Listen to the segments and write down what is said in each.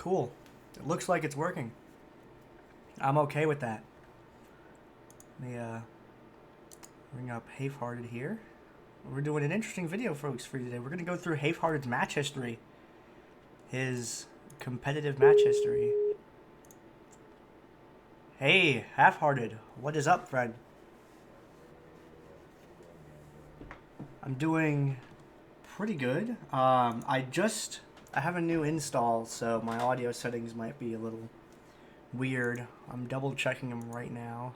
Cool. It looks like it's working. I'm okay with that. Let me bring up HaIfhearted here. We're doing an interesting video, folks, for you today. We're going to go through HaIfhearted's match history. His competitive match history. Hey, Half-Hearted. What is up, friend? I'm doing pretty good. I have a new install, so my audio settings might be a little weird. I'm double checking them right now.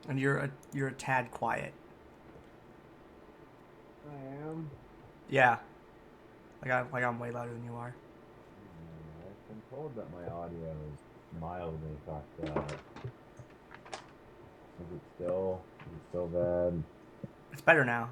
And you're a tad quiet. I am. Yeah. Like I'm way louder than you are. I've been told that my audio is mildly fucked up. Is it still bad? It's better now.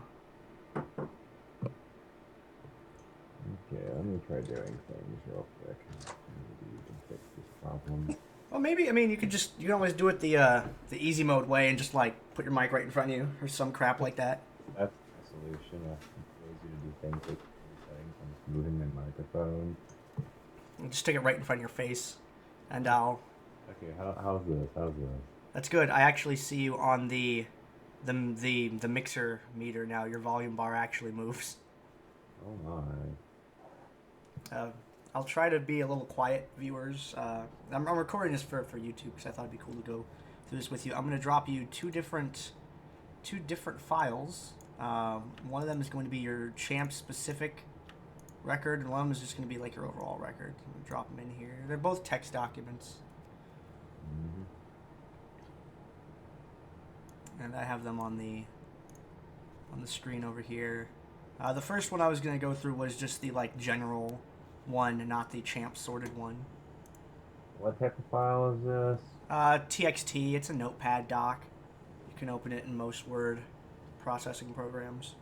Okay, let me try doing things real quick. Maybe you can fix this problem. Well, maybe, I mean, you can always do it the easy mode way and just, like, put your mic right in front of you or some crap like that. That's the solution. It's lazy to do things like settings. I'm just moving my microphone. Just stick it right in front of your face, and I'll... Okay, how's this? That's good. I actually see you on the mixer meter now. Your volume bar actually moves. Oh my. I'll try to be a little quiet, viewers. I'm recording this for YouTube because I thought it'd be cool to go through this with you. I'm going to drop you two different files. One of them is going to be your champ specific record, and one of them is just going to be like your overall record. I'm going to drop them in here. They're both text documents. Mm-hmm. And I have them on the screen over here. The first one I was going to go through was just the like general one, not the champ sorted one. What type of file is this? TXT. It's a notepad doc. You can open it in most word processing programs.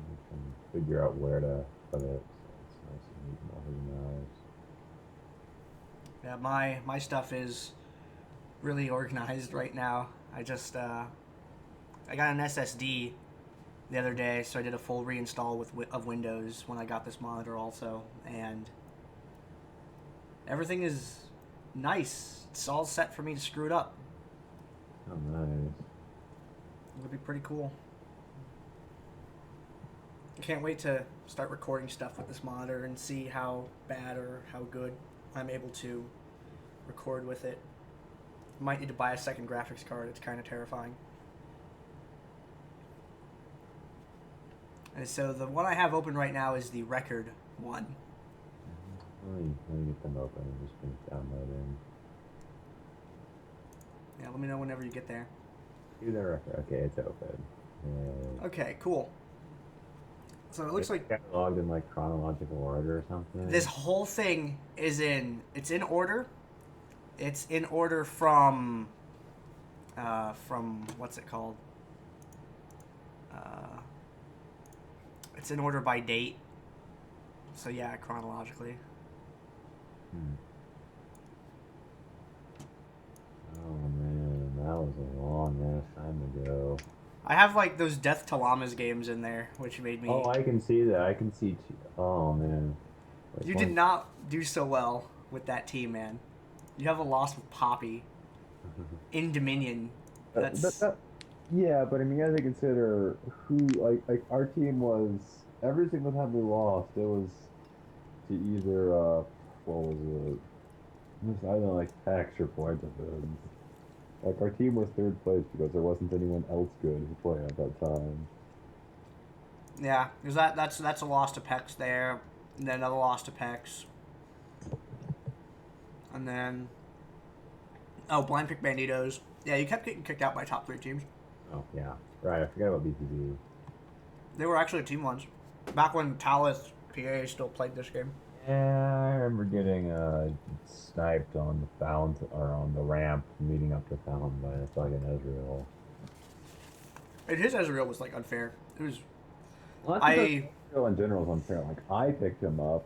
You can figure out where to put it. So it's nice and neat and organized. Yeah, my stuff is really organized right now. I just I got an SSD the other day, so I did a full reinstall of Windows when I got this monitor also, and everything is nice. It's all set for me to screw it up. Oh, nice. It'll be pretty cool. I can't wait to start recording stuff with this monitor and see how bad or how good I'm able to record with it. Might need to buy a second graphics card. It's kind of terrifying. And so the one I have open right now is the record one. Let me get them open and just finish downloading. Yeah, let me know whenever you get there. Do the record. Okay, it's open. Okay, cool. So it looks like cataloged in like chronological order or something. This whole thing is it's in order. It's in order from what's it called? It's in order by date. So yeah, chronologically. Oh man, that was a long ass time ago. I have like those Death to Llamas games in there, which made me... Oh, I can see that. I can see... Oh man. Like you did not do so well with that team, man. You have a loss with Poppy. In Dominion. That's... Yeah, but I mean, you have to consider who, like our team was, every single time we lost, it was to either, what was it? It was either like Pax or Pointevins. Like, our team was third place because there wasn't anyone else good to play at that time. Yeah, because that's a loss to Pex there, and then another loss to Pex. And then... Oh, Blind Pick Banditos. Yeah, you kept getting kicked out by top 3 teams. Oh, yeah. Right, I forgot about BPB. They were actually team ones. Back when Talith PA still played this game. Yeah, I remember getting sniped on the fount or on the ramp leading up to fountain by a fucking Ezreal. And his Ezreal was like unfair. It was... Well, Ezreal in general is unfair. Like, I picked him up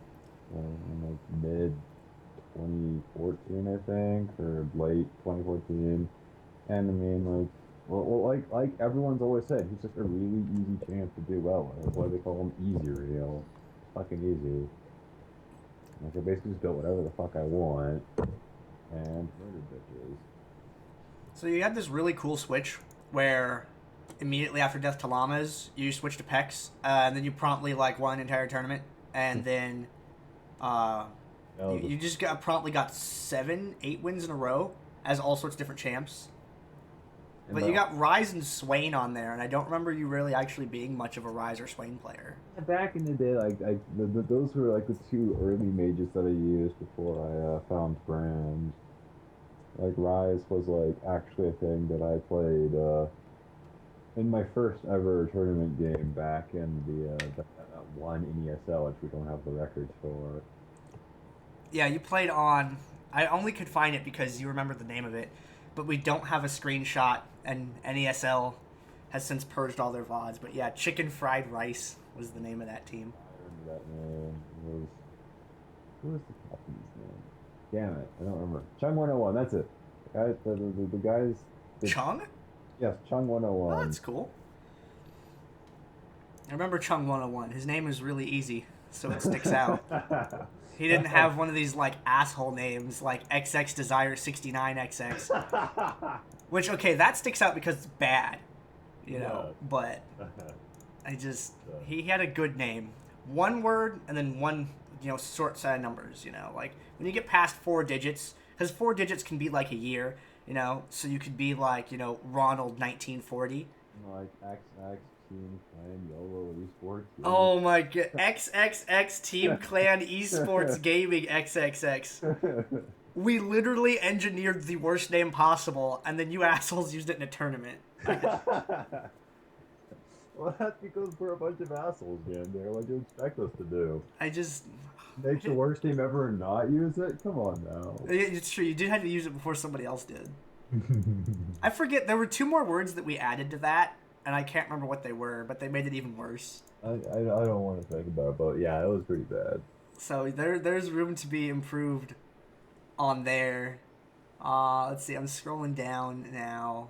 in like mid 2014, I think, or late 2014. And I mean, like, well, like everyone's always said, he's just a really easy champ to do well with. That's why they call him Easy Real. fucking easy. Like, I basically just built whatever the fuck I want and murdered bitches. So you had this really cool switch where immediately after Death to Llamas, you switch to Pex, and then you promptly like won an entire tournament, and then uh, you just promptly got 7, 8 wins in a row as all sorts of different champs. But you got Ryze and Swain on there, and I don't remember you really actually being much of a Ryze or Swain player. back in the day, like those were like the two early mages that I used before I found Brand. Like Rise was like actually a thing that I played in my first ever tournament game back in the one in ESL, which we don't have the records for. Yeah, you played on. I only could find it because you remember the name of it, but we don't have a screenshot, and NESL has since purged all their VODs. But yeah, Chicken Fried Rice was the name of that team. I remember that name. Who was the captain's name? Damn it, I don't remember. Chung 101, that's it. The guys. Chung? Yes, Chung 101. Oh, that's cool. I remember Chung 101. His name is really easy, so it sticks out. He didn't have one of these like asshole names like XX Desire 69XX, which okay, that sticks out because it's bad, you know. But he had a good name, one word and then one short set of numbers. Like when you get past 4 digits, because 4 digits can be like a year, so you could be like Ronald 1940. Like XX Team Clan YOLO Esports. Oh my god, XXX Team Clan Esports Gaming XXX. We literally engineered the worst name possible, and then you assholes used it in a tournament. Well, that's because we're a bunch of assholes, Gandair. What do you expect us to do? Make the worst name ever and not use it? Come on now. It's true, you did have to use it before somebody else did. I forget, there were 2 more words that we added to that, and I can't remember what they were, but they made it even worse. I don't want to think about it, but yeah, it was pretty bad. So there's room to be improved on there. Let's see, I'm scrolling down now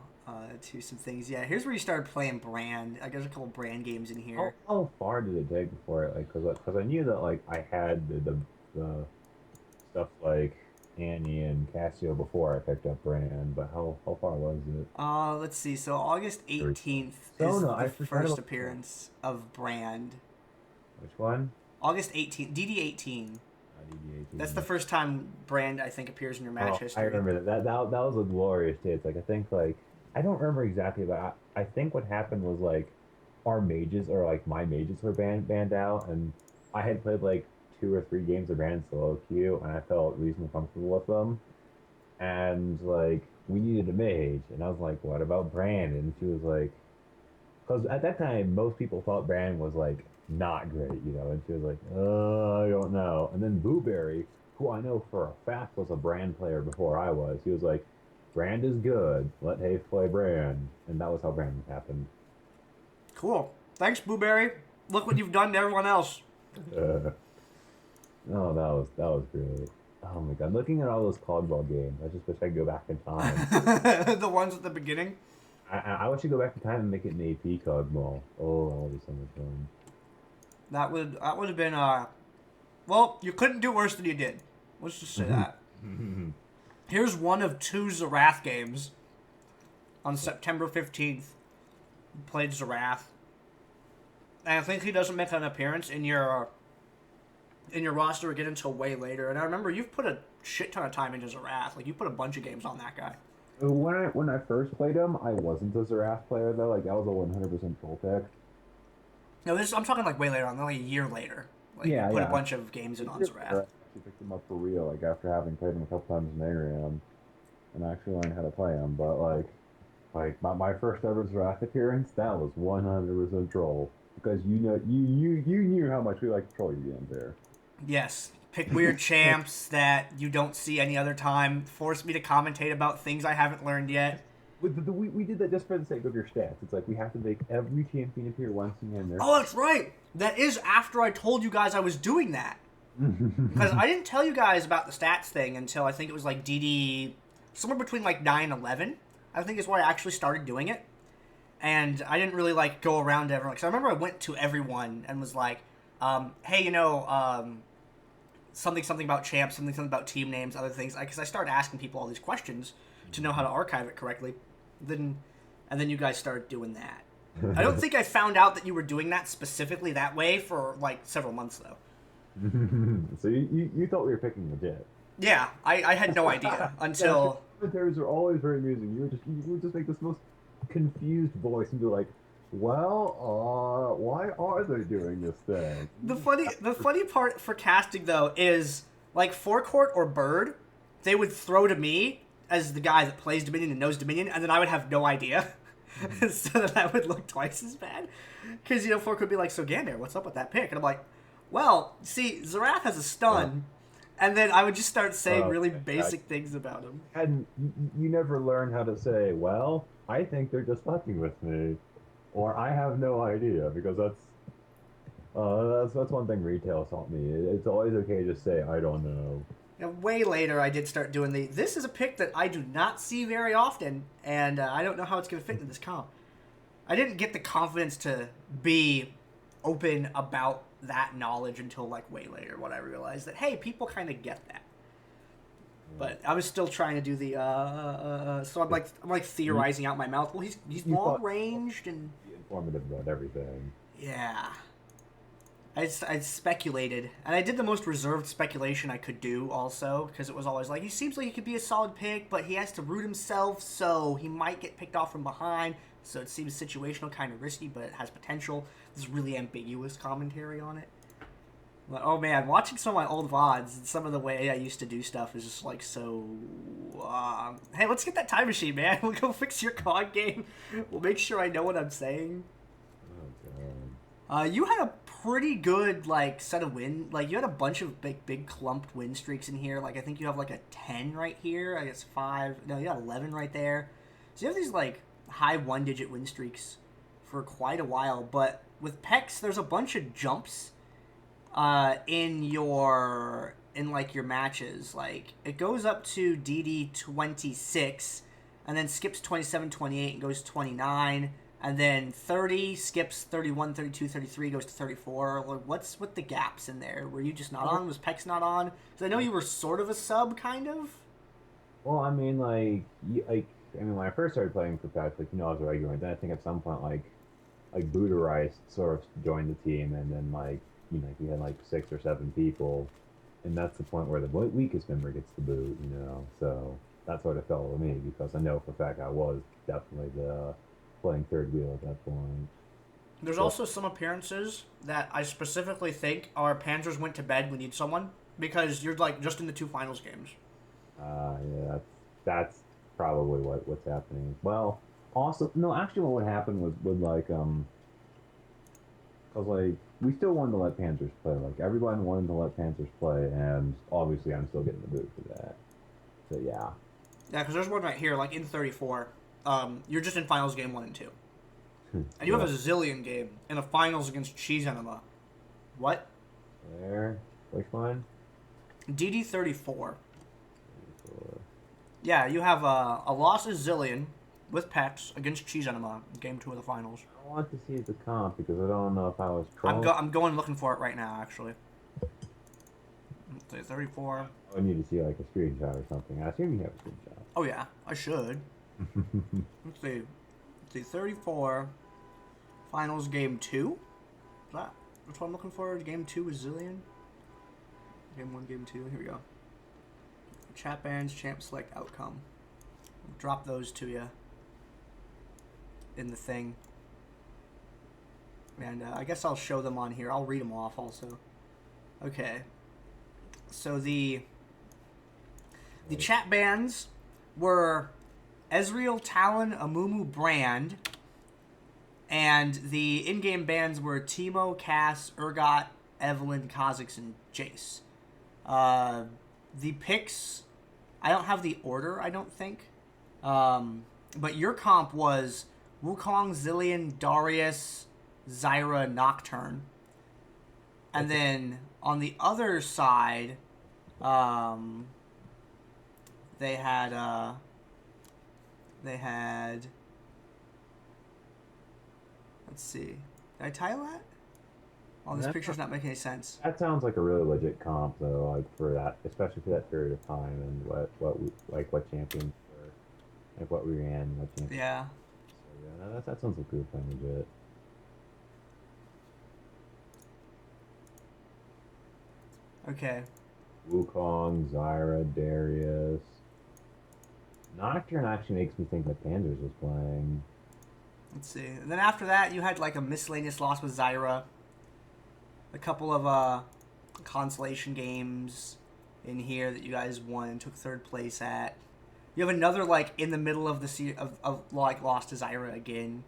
to some things. Yeah, here's where you started playing Brand. I guess a couple Brand games in here. How far did it take before it, like, because I knew that, like, I had the stuff like Annie and Casio before I picked up Brand, but how far was it? Let's see. So August 18th is the first appearance of Brand. Which one? August 18th, DD18. That's the first time Brand, I think, appears in your match history. I remember that. That was a glorious day. It's like, I think, like, I don't remember exactly, but I think what happened was, like, our mages, or, like, my mages were banned out, and I had played, like, 2 or 3 games of Brand solo queue, and I felt reasonably comfortable with them. And, like, we needed a mage, and I was like, what about Brand? And she was like, because at that time, most people thought Brand was, like, not great, and she was like, I don't know. And then Blueberry, who I know for a fact was a Brand player before I was, he was like, Brand is good, let HaIfhe play Brand. And that was how Brand happened. Cool. Thanks, Blueberry. Look what you've done to everyone else. Oh, that was great. Oh my god, looking at all those Caldwell games, I just wish I could go back in time. The ones at the beginning? I wish I could go back in time and make it an AP Caldwell. Oh, that would be so much fun. That would have been, well, you couldn't do worse than you did. Let's just say that. Here's one of 2 Zerath games. On September 15th, played Zerath. And I think he doesn't make an appearance in your roster again until way later. And I remember you've put a shit ton of time into Zerath. Like, you put a bunch of games on that guy. When I first played him, I wasn't a Zerath player, though. Like, that was a 100% troll pick. No, I'm talking, like, way later on. Like, a year later. Like, you put a bunch of games in on Zerath. I picked him up for real, like, after having played him a couple times in Agram. And I actually learned how to play him. But, like my first ever Zerath appearance, that was 100% troll. Because you knew how much we like to troll you in there. Yes. Pick weird champs that you don't see any other time. Force me to commentate about things I haven't learned yet. We did that just for the sake of your stats. It's like we have to make every champion appear once in there. Oh, that's right. That is after I told you guys I was doing that. Because I didn't tell you guys about the stats thing until I think it was like DD... somewhere between like 9 and 11. I think is where I actually started doing it. And I didn't really like go around to everyone. Because I remember I went to everyone and was like, hey, something about champs, something about team names, other things. Because I started asking people all these questions to know how to archive it correctly. And then you guys started doing that. I don't think I found out that you were doing that specifically that way for like several months though. So you thought we were picking legit. Yeah, I had no idea until Commentaries are always very amusing. You would just make this most confused voice and be like, "Well, why are they doing this thing?" the funny part for casting though is like forecourt or bird, they would throw to me as the guy that plays Dominion and knows Dominion, and then I would have no idea. So that would look twice as bad. Because, Fork would be like, so Gandair, what's up with that pick? And I'm like, well, see, Zarath has a stun. And then I would just start saying really basic things about him. And you never learn how to say, well, I think they're just fucking with me. Or I have no idea, because that's one thing retail taught me. It's always okay to say, I don't know. Way later, I did start doing this is a pick that I do not see very often, and I don't know how it's going to fit into this comp. I didn't get the confidence to be open about that knowledge until like way later when I realized that, hey, people kind of get that. But I was still trying to do the so I'm like theorizing out my mouth. Well, he's long ranged and informative about everything. Yeah. I speculated, and I did the most reserved speculation I could do also, because it was always like, he seems like he could be a solid pick, but he has to root himself, so he might get picked off from behind, so it seems situational, kind of risky, but it has potential. This really ambiguous commentary on it. Like, oh man, watching some of my old VODs, and some of the way I used to do stuff is just like so... hey, let's get that time machine, man. We'll go fix your COD game. We'll make sure I know what I'm saying. Oh, God. You had a pretty good set of win. Like, you had a bunch of big clumped win streaks in here. Like, I think you have like a 10 right here. I guess 5. No, you got 11 right there. So you have these high 1-digit win streaks for quite a while. But with Pex, there's a bunch of jumps in your matches. Like, it goes up to DD 26 and then skips 27, 28 and goes 29. And then 30 skips 31, 32, 33, goes to 34. Like, what's with the gaps in there? Were you just not on? Was Pex not on? Because I know you were sort of a sub, kind of. Well, I mean, when I first started playing for Pex, I was a regular. And then I think at some point, like Booterice sort of joined the team, and then we had 6 or 7 people, and that's the point where the weakest member gets the boot. So that sort of fell to me, because I know for a fact I was definitely playing third wheel at that point. There's also some appearances that I specifically think our Panzers went to bed, we need someone, because you're just in the 2 finals games. Yeah, that's probably what's happening. Well, also, no, actually what would happen was because we still wanted to let Panzers play. Everybody wanted to let Panzers play, and obviously I'm still getting the boot for that. So yeah. Yeah, because there's one right here, in 34. You're just in finals game 1 and 2. And you have a zillion game in a finals against Cheese Enema. What? Where? Which one? DD 34. Yeah, you have a loss is zillion with Pex against Cheese Enema in game 2 of the finals. I want to see the comp because I don't know if I was trolling. I'm going looking for it right now, actually. 34. I need to see a screenshot or something. I assume you have a screenshot. Oh yeah, I should. Let's see. 34. Finals game 2? That's what I'm looking for? Game 2 is zillion? Game 1, game 2. Here we go. Chat bands, champ select outcome. I'll drop those to you in the thing. And I guess I'll show them on here. I'll read them off also. Okay. So the chat bands were Ezreal, Talon, Amumu, Brand, and the in-game bans were Teemo, Cass, Urgot, Evelynn, Kha'Zix, and Jace. The picks, I don't have the order, I don't think. But your comp was Wukong, Zillion, Darius, Zyra, Nocturne. And then on the other side, they had let's see. Did I title that? Well, this picture's not making any sense. That sounds like a really legit comp, though. Like for that, especially for that period of time, and what champions were, like what we ran, what champions. Yeah. So yeah, that sounds like a good thing legit. Okay. Wukong, Zyra, Darius. Nocturne actually makes me think that Panzers was playing. Let's see. And then after that, you had like a miscellaneous loss with Zyra. A couple of consolation games in here that you guys won and took third place at. You have another like in the middle of the of like lost to Zyra again,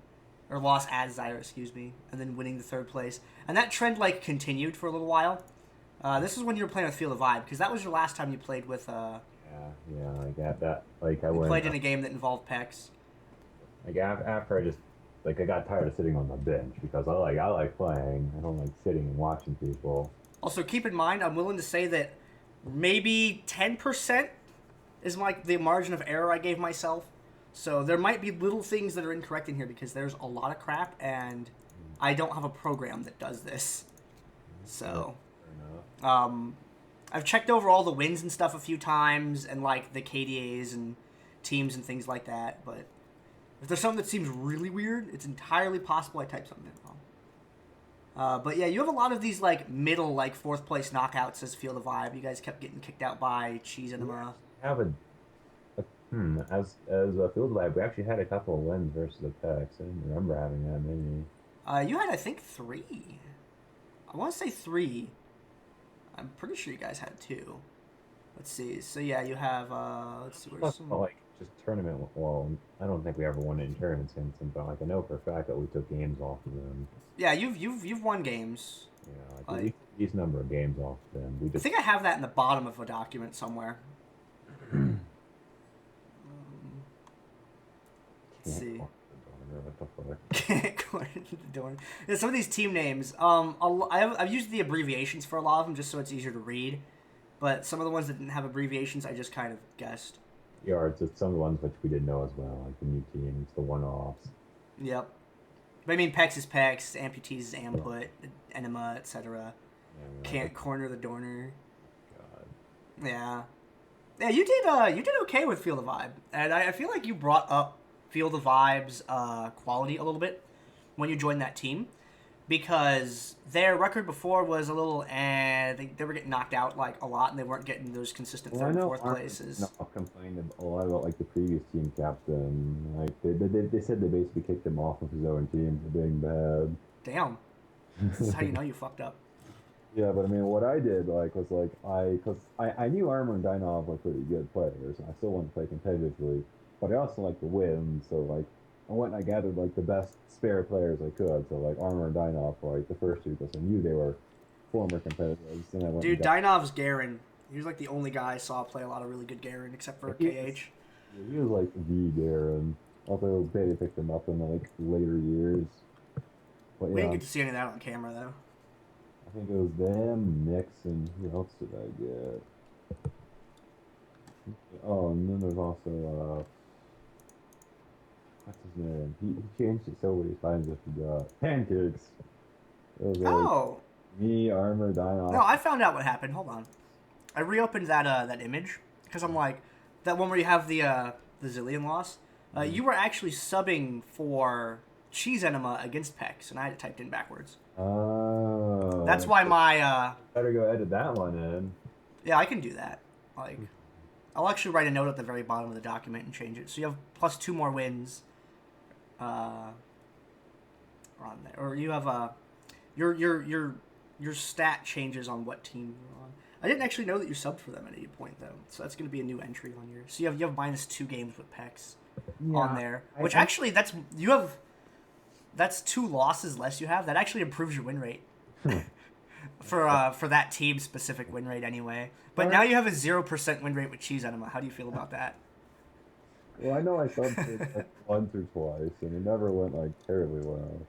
or lost as Zyra, excuse me, and then winning the third place. And that trend like continued for a little while. This is when you were playing with Feel the Vibe, because that was your last time you played with. Yeah, like at that, like I you went. played in a game that involved Pex. Like after I just like I got tired of sitting on the bench because I like playing. I don't like sitting and watching people. Also, keep in mind, I'm willing to say that maybe 10% is like the margin of error I gave myself. So there might be little things that are incorrect in here because there's a lot of crap, and I don't have a program that does this. So, I've checked over all the wins and stuff a few times, and like the KDAs and teams and things like that. But if there's something that seems really weird, it's entirely possible I typed something in wrong. But yeah, you have a lot of these like middle, like fourth place knockouts as Feel the Vibe. You guys kept getting kicked out by Cheese Enema. Have as a field lab, we actually had a couple of wins versus the Pex. I didn't remember having that many. You had, I think, 3. I want to say 3. I'm pretty sure you guys had 2. Let's see. So yeah, you have. Let's see. Where's some? Like just tournament. Well, I don't think we ever won any tournaments against them, but like I know for a fact that we took games off of them. Yeah, you've won games. Yeah, like these number of games off of them. I think I have that in the bottom of a document somewhere. Let's see. Can't corner the door. Yeah, some of these team names. I've used the abbreviations for a lot of them just so it's easier to read. But some of the ones that didn't have abbreviations, I just kind of guessed. Yeah, it's just some of the ones which we didn't know as well, like the new teams, the one-offs. Yep. But I mean, PEX is PEX, Amputees is Amput, Enema, etc. Yeah, Can't corner the Dorner. God. Yeah. Yeah, you did okay with Feel the Vibe. And I feel like you brought up Feel the Vibe's quality a little bit when you joined that team. Because their record before was a little, they were getting knocked out like a lot, and they weren't getting those consistent third and fourth places. No, complained a lot about like the previous team captain. Like they said they basically kicked him off of his own team for being bad. Damn, this is how you know you fucked up. Yeah, but I mean, what I did was I knew Armor and Dynov were pretty good players, and I still wanted to play competitively, but I also like to win, so like. I went and I gathered like the best spare players I could. So like Armor and Dynov were like the first two because I knew they were former competitors. And I went Dude, Dynov's Garen. He was like the only guy I saw play a lot of really good Garen, except for KH. He was like the Garen, although they picked him up in the like later years. But, we didn't get to see any of that on camera though. I think it was them, Nix, and who else did I get? Oh, and then there's also what's his name? He changed it so many times I forgot. Pancakes. It was like me, Armor, Dynov. No, I found out what happened. Hold on. I reopened that image because I'm like that one where you have the Zillion loss. You were actually subbing for Cheese Enema against Pex, and I had it typed in backwards. Oh. That's why my better go edit that one in. Yeah, I can do that. Like, I'll actually write a note at the very bottom of the document and change it. So you have plus 2 more wins. On there, or you have your stat changes on what team you're on. I didn't actually know that you subbed for them at any point though, so that's going to be a new entry on your. So you have minus 2 games with Pex on there, which that's 2 losses less you have. That actually improves your win rate for that team specific win rate anyway. But now you have a 0% win rate with Cheese Enema. How do you feel about that? Well, I know I subbed it like once or twice, and it never went like terribly well.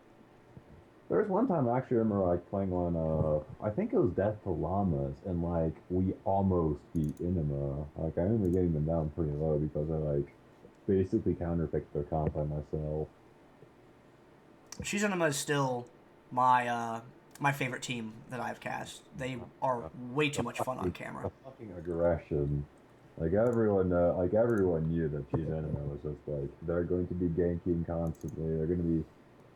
There was one time I actually remember like playing on I think it was Death to Llamas, and like we almost beat Enema. Like I remember getting them down pretty low because I like basically counterpicked their comp by myself. Cheese Enema is still my my favorite team that I've cast. They are way too much fun on camera. The fucking aggression. Like everyone knew that Team Enema was just like they're going to be ganking constantly. They're going to be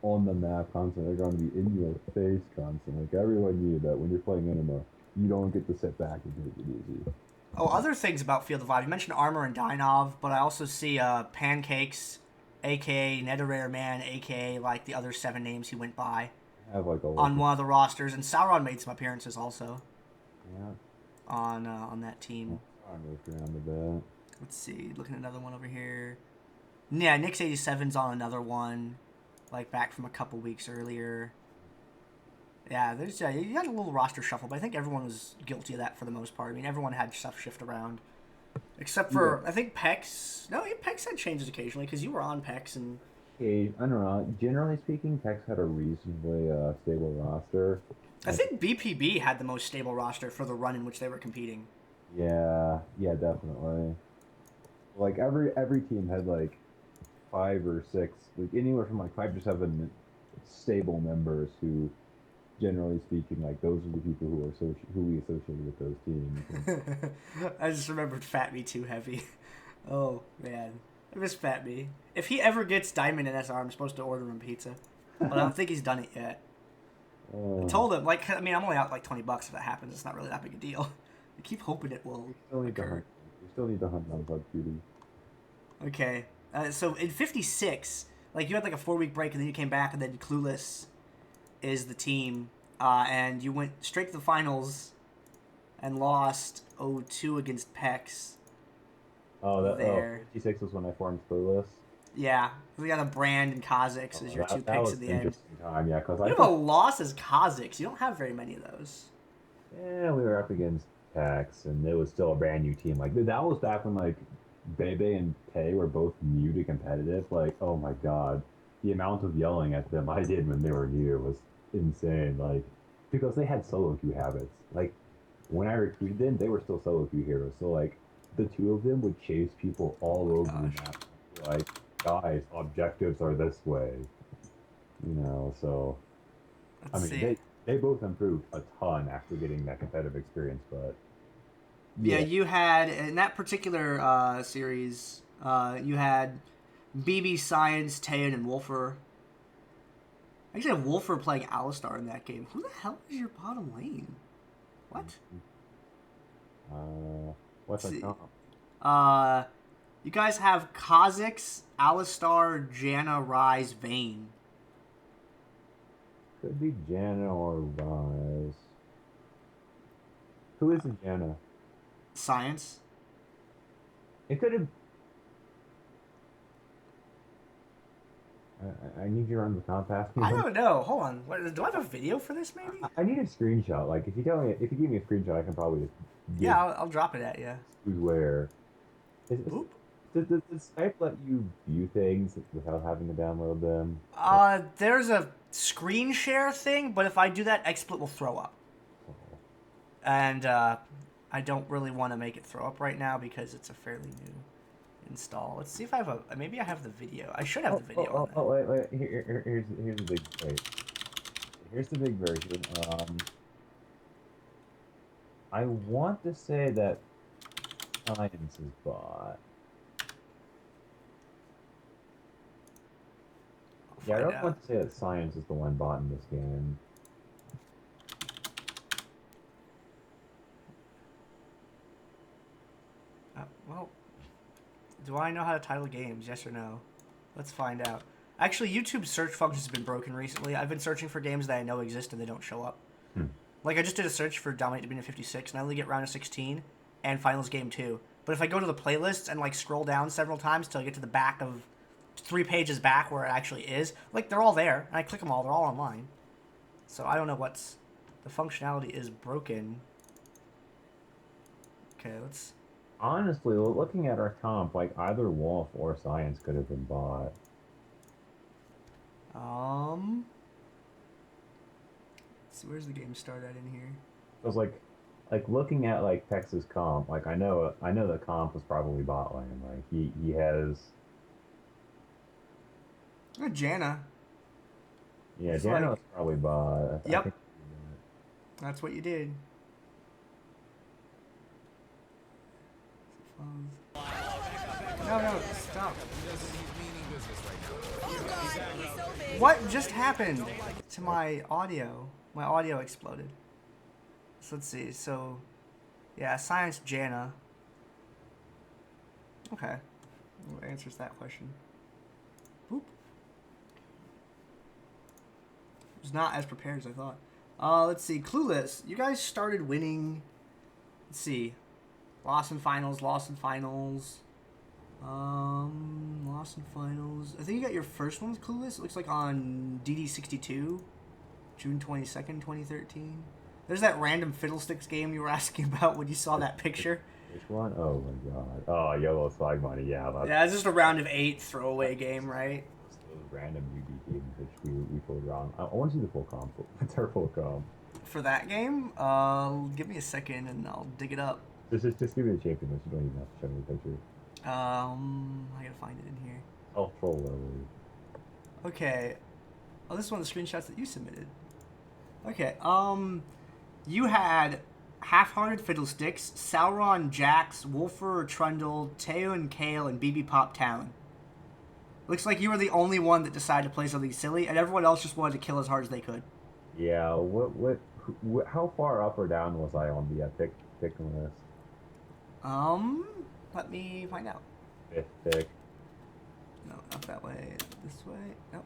on the map constantly. They're going to be in your face constantly. Like everyone knew that when you're playing Enema, you don't get to sit back and take it easy. Oh, other things about Field of Vibe. You mentioned Armor and Dynov, but I also see Pancakes, aka Netherrare Man, aka like the other 7 names he went by I have like a on one of the rosters, and Sauron made some appearances also yeah. on that team. I moved around a bit. Let's see, looking at another one over here. Yeah, Nix87's on another one, like back from a couple weeks earlier. Yeah, there's you got a little roster shuffle, but I think everyone was guilty of that for the most part. I mean, everyone had stuff shift around, except for I think Pex. No, Pex had changes occasionally because you were on Pex and. Hey, I don't know. Generally speaking, Tex had a reasonably stable roster. I think BPB had the most stable roster for the run in which they were competing. Yeah, definitely. Like every team had like 5 or 6, like anywhere from like 5 to 7 stable members who, generally speaking, like those are the people who we associated with those teams. I just remembered Fat Me Too Heavy. Oh man, I miss Fat Me. If he ever gets Diamond in SR, I'm supposed to order him pizza, but I don't think he's done it yet. I told him, like, I mean, I'm only out like $20 if that happens. It's not really that big a deal. I keep hoping it will occur. We still need to hunt on Bug Beauty. Okay, so in 56, like you had like a 4-week break and then you came back and then Clueless is the team, and you went straight to the finals and lost 0-2 against Pex. Oh, that 56 was when I formed Clueless. Yeah, we got a Brand and Kha'Zix as your 2 picks at the end. Time, yeah, because you have a loss as Kha'Zix. You don't have very many of those. Yeah, we were up against Pex, and it was still a brand new team. Like that was back when like Bebe and Tay were both new to competitive. Like, oh my god, the amount of yelling at them I did when they were new was insane. Like, because they had solo queue habits. Like, when I recruited them, they were still solo queue heroes. So like, the 2 of them would chase people all over the map. Like, guys, objectives are this way. You know, so they both improved a ton after getting that competitive experience, but yeah, you had in that particular series, you had BB Science, Tayan, and Wolfer. I actually have Wolfer playing Alistar in that game. Who the hell is your bottom lane? What? What's that? You guys have Kha'Zix, Alistar, Janna, Ryze, Vayne. Could be Janna or Ryze. Who is Janna? Science. It could have. I need you to run the compass. I don't know. Hold on. Do I have a video for this? Maybe. I need a screenshot. Like, if you give me a screenshot, I can probably. Yeah, I'll drop it at you. Who's where? Does Skype let you view things without having to download them? There's a screen share thing, but if I do that, XSplit will throw up. Oh. And I don't really want to make it throw up right now because it's a fairly new install. Let's see if I have maybe I have the video. I should have the video. Wait. Here's the big. Wait. Here's the big version. I want to say that Science is bought. Yeah, I don't want to say that Science is the one bought in this game. Well, do I know how to title games? Yes or no? Let's find out. Actually, YouTube's search functions have been broken recently. I've been searching for games that I know exist and they don't show up. Like, I just did a search for Dominate Dominion 56, and I only get Round of 16 and Finals Game 2. But if I go to the playlists and, like, scroll down several times till I get to the back of 3 pages back where it actually is, like, they're all there. And I click them all. They're all online. So I don't know what's... The functionality is broken. Okay, let's... Honestly, looking at our comp, like, either Wolf or Science could have been bought. So where's the game start at in here? It was like looking at like Texas comp. Like I know that comp was probably bot lane. Like he has. Janna. Yeah, Janna was probably bot. Yep. That's what you did. No, stop. What just happened to my audio? My audio exploded. So let's see. So, yeah, science Jana. Okay. What answers that question? Boop. Was not as prepared as I thought. Let's see. Clueless. You guys started winning. Let's see. Lost in finals. Lost in finals. Lost in finals. I think you got your first one with Clueless. It looks like on DD62, June 22nd, 2013. There's that random Fiddlesticks game you were asking about when you saw that picture. Which one? Oh my god. Oh, Yellow Flag Money. Yeah. Yeah, it's just a round of 8 throwaway game, right? Those random UB games which we pulled around. I want to see the full comp. What's our full comp? For that game, give me a second and I'll dig it up. Just give me the champion list. You don't even have to show me the picture. I gotta find it in here. I'll troll that. Okay. Oh, this is one of the screenshots that you submitted. Okay. You had Half-Hearted Fiddlesticks, Sauron Jax, Wolfer Trundle, Teo and Kale, and BB Pop Talon. Looks like you were the only one that decided to play something silly, and everyone else just wanted to kill as hard as they could. Yeah. How far up or down was I on the pick list? Let me find out. Fifth pick. No, not that way. This way. Nope.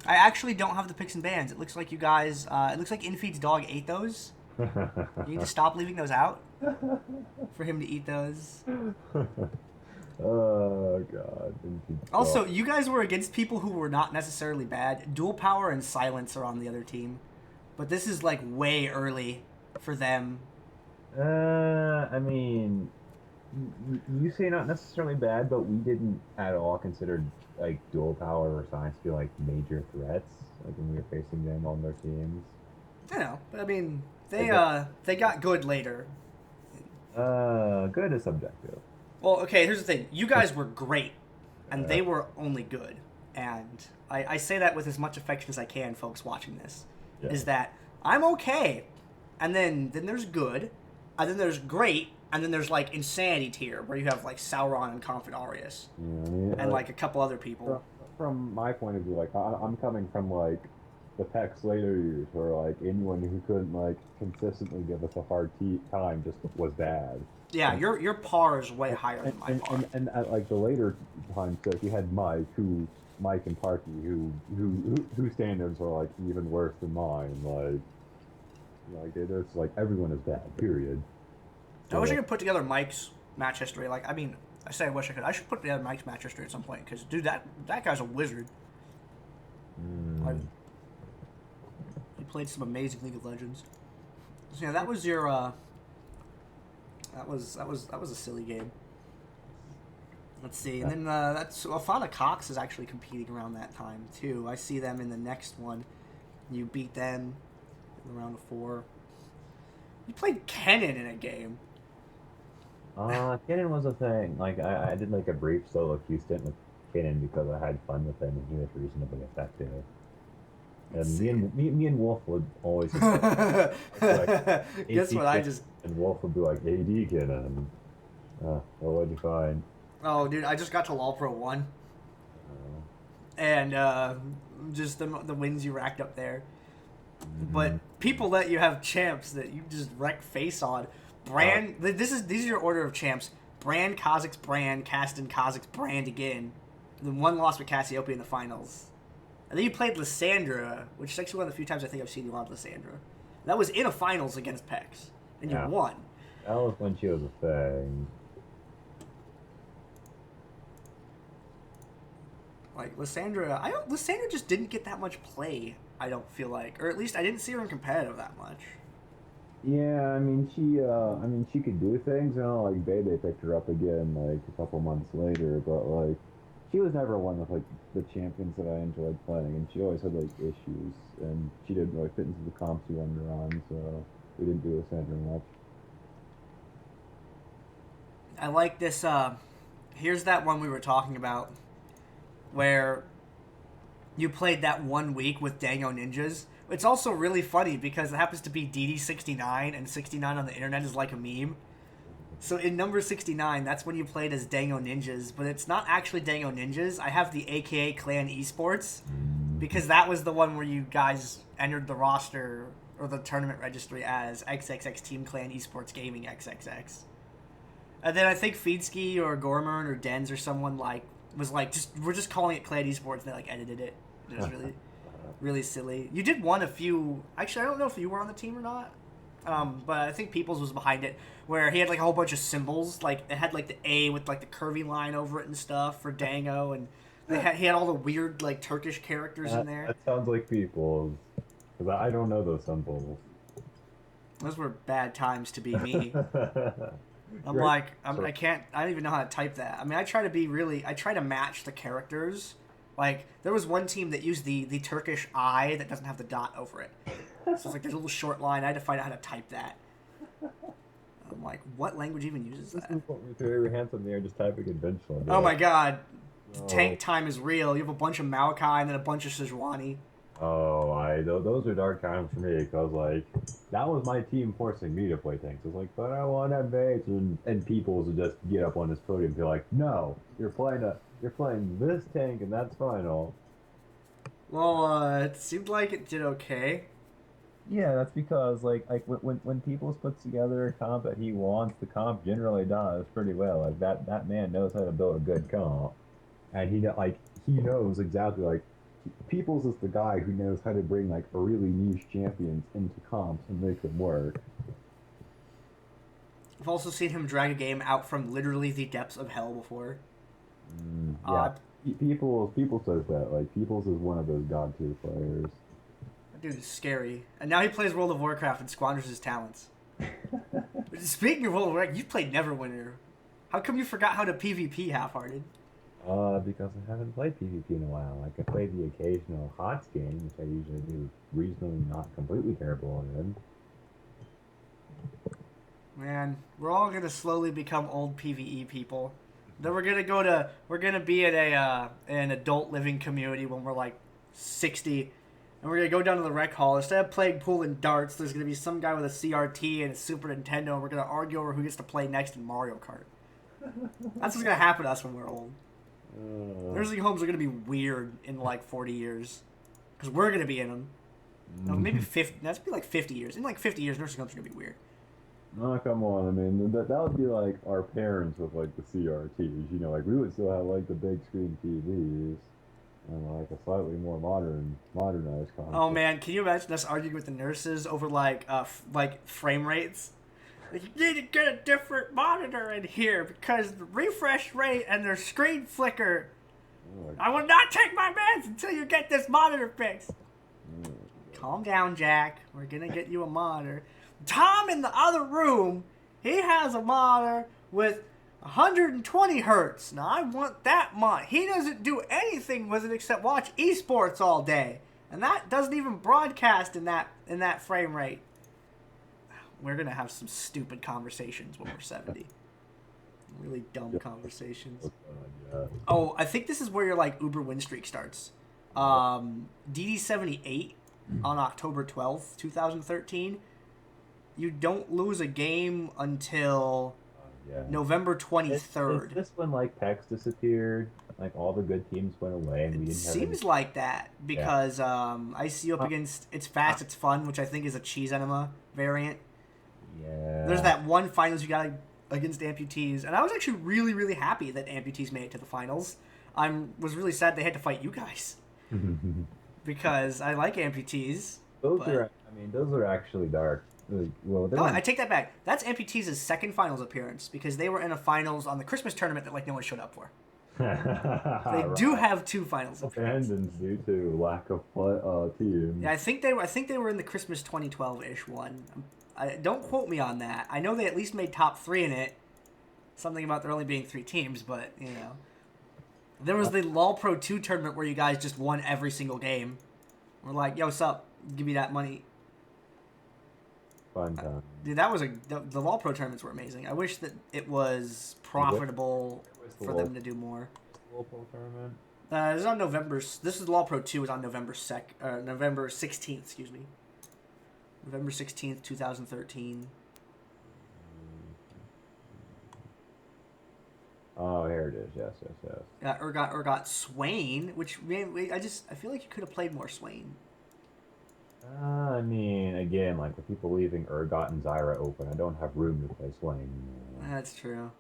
I actually don't have the picks and bans. It looks like you guys. It looks like Infeed's dog ate those. You need to stop leaving those out for him to eat those. Oh god. Also, you guys were against people who were not necessarily bad. Dual Power and Silence are on the other team, but this is like way early for them. I mean, you say not necessarily bad, but we didn't at all consider like Dual Power or Science to be like major threats, like when we were facing them on their teams. I know, but I mean, they got good later. Good is subjective. Well, okay, here's the thing. You guys were great, and they were only good. And I say that with as much affection as I can, folks watching this. Yeah. Is that I'm okay, and then there's good, and then there's great, and then there's like insanity tier where you have like Sauron and Confidarius, and like a couple other people. From my point of view, like I'm coming from like the Peck's later years, where like anyone who couldn't like consistently give us a hard time just was bad. Yeah, your par is way higher than my par. And at like the later times, so you had Mike and Parky, whose standards are like even worse than mine. Like there's like everyone is bad. Period. So, I wish I could put together Mike's match history. Like, I mean, I say I wish I could. I should put together Mike's match history at some point because, dude, that guy's a wizard. Like, he played some amazing League of Legends. So yeah, that was your. That was a silly game. Let's see, and then that's Alfana Cox is actually competing around that time too. I see them in the next one. You beat them in the round of 4. You played Kennen in a game. Kennen was a thing. Like I did like a brief solo queue stint with Kennen because I had fun with him and he was reasonably effective. And me and Wolf would always like, guess what I just and Wolf would be like AD Kennen. Well, what'd you find? Oh, dude, I just got to LoL Pro 1. And just the wins you racked up there. Mm-hmm. But people let you have champs that you just wreck face on. Brand, these are your order of champs. Brand, Kha'Zix, Brand, Caston, Kha'Zix, Brand again. And then one loss with Cassiopeia in the finals. And then you played Lysandra, which is actually one of the few times I think I've seen you on Lysandra. That was in a finals against Pex. And you won. That was when she was a thing. Like, Lysandra, Lysandra just didn't get that much play, I don't feel like. Or at least I didn't see her in competitive that much. Yeah, I mean, she could do things, like, Bebe picked her up again, like, a couple months later, but, like, she was never one of, like, the champions that I enjoyed playing, and she always had, like, issues, and she didn't really fit into the comps you wanted her on, so we didn't do Lysandra much. I like this, here's that one we were talking about, where you played that 1 week with Dango Ninjas, It's also really funny because it happens to be DD69, and 69 on the internet is like a meme. So in number 69, that's when you played as Dango Ninjas, but it's not actually Dango Ninjas. I have the AKA Clan Esports, because that was the one where you guys entered the roster or the tournament registry as XXX Team Clan Esports Gaming XXX. And then I think Feedski or Gormern or Dens or someone was like, we're just calling it Clan Esports, and they like edited it. It was really, really silly. You did one a few. Actually, I don't know if you were on the team or not. But I think Peoples was behind it, where he had like a whole bunch of symbols. Like it had like the A with like the curvy line over it and stuff for Dango, and he had all the weird like Turkish characters in there. That sounds like People's, because I don't know those symbols. Those were bad times to be me. I don't even know how to type that. I mean, I try to match the characters. Like, there was one team that used the Turkish I that doesn't have the dot over it. So it's like there's a little short line. I had to find out how to type that. I'm like, what language even uses that? This is what we threw your hands in the air just typing conventional. Oh my god. Tank time is real. You have a bunch of Maokai and then a bunch of Sejuani. Oh, those are dark times for me, because, like, that was my team forcing me to play tanks. It's like, but I want to base, and people would just get up on this podium and be like, no, you're playing this tank, and that's final. Well, it seemed like it did okay. Yeah, that's because, like when Peoples puts together a comp that he wants, the comp generally does pretty well. Like, that man knows how to build a good comp, and he knows exactly, like, Peoples is the guy who knows how to bring like a really niche champions into comps and make them work. I've also seen him drag a game out from literally the depths of hell before. Yeah, Peoples says that. Like, Peoples is one of those god tier players. That dude is scary. And now he plays World of Warcraft and squanders his talents. Speaking of World of Warcraft, you played Neverwinter. How come you forgot how to PvP half-hearted? Because I haven't played PvP in a while. Like, I played the occasional HOTS game, which I usually do reasonably not completely terrible in. Man, we're all gonna slowly become old PvE people. Then we're gonna be in an adult living community when we're like 60, and we're gonna go down to the rec hall. Instead of playing pool and darts, there's gonna be some guy with a CRT and a Super Nintendo, and we're gonna argue over who gets to play next in Mario Kart. That's what's gonna happen to us when we're old. Nursing homes are going to be weird in like 40 years. Because we're going to be in them. No, maybe 50. That's be like 50 years. In like 50 years, nursing homes are going to be weird. Oh, come on. I mean, that would be like our parents with like the CRTs. You know, like we would still have like the big screen TVs. And like a slightly more modernized concept. Oh man, can you imagine us arguing with the nurses over like frame rates? Like, you need to get a different monitor in here because the refresh rate and their screen flicker. I will not take my meds until you get this monitor fixed. Calm down, Jack. We're gonna get you a monitor. Tom in the other room, he has a monitor with 120 hertz. Now I want that monitor. He doesn't do anything with it except watch esports all day, and that doesn't even broadcast in that frame rate. We're going to have some stupid conversations when we're 70. Really dumb conversations. Oh, I think this is where your, like, Uber win streak starts. DD78 on October 12th, 2013. You don't lose a game until November 23rd. Is this when, like, PEX disappeared? Like, all the good teams went away and we didn't have Seems like that, because I see you up against It's Fast, It's Fun, which I think is a cheese enema variant. Yeah. There's that one finals you got against amputees, and I was actually really, really happy that amputees made it to the finals. I was really sad they had to fight you guys because I like amputees. Those are actually dark. Like, well, no, I take that back. That's amputees' second finals appearance because they were in a finals on the Christmas tournament that like no one showed up for. They do have two finals appearances. Abandons due to lack of team. Yeah, I think they were in the Christmas 2012-ish one. Don't quote me on that. I know they at least made top 3 in it. Something about there only being 3 teams, but, you know. There was the LOL Pro 2 tournament where you guys just won every single game. We're like, yo, what's up? Give me that money. Fun time. Dude, the LOL Pro tournaments were amazing. I wish that it was profitable for them to do more. LOL Pro tournament? This is on November. This is Law Pro 2 is on November 16th. Excuse me. November 16th, 2013. Oh, here it is. Yes, yes, yes. Urgot Swain, which man, I feel like you could have played more Swain. I mean, again, like with people leaving Urgot and Zyra open, I don't have room to play Swain. That's true.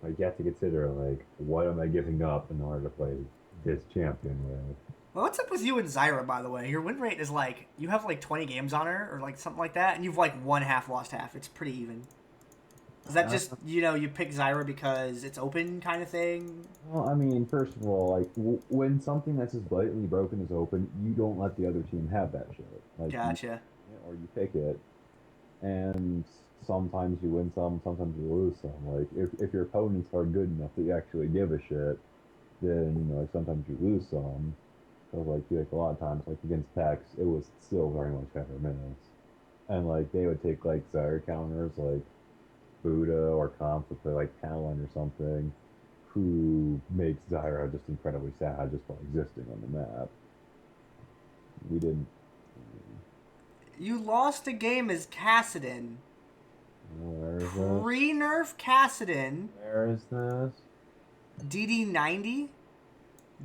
Like you have to consider like what am I giving up in order to play this champion with? Well, what's up with you and Zyra, by the way? Your win rate is like you have like 20 games on her or like something like that, and you've like won half, lost half. It's pretty even. Is that just you pick Zyra because it's open kind of thing? Well, I mean, first of all, like when something that's as blatantly broken is open, you don't let the other team have that shit. Like, Gotcha. or you pick it, and sometimes you win some, sometimes you lose some. Like if your opponents are good enough that you actually give a shit, then like sometimes you lose some. Because like a lot of times, like against Pex, it was still very much hit or miss, and like they would take like Zyre counters, like Buddha or Comp would play like Talon or something, who makes Zyra just incredibly sad just by existing on the map. We didn't. You lost a game as Kassadin. Where is this? Pre-nerf Kassadin. Where is this? DD90,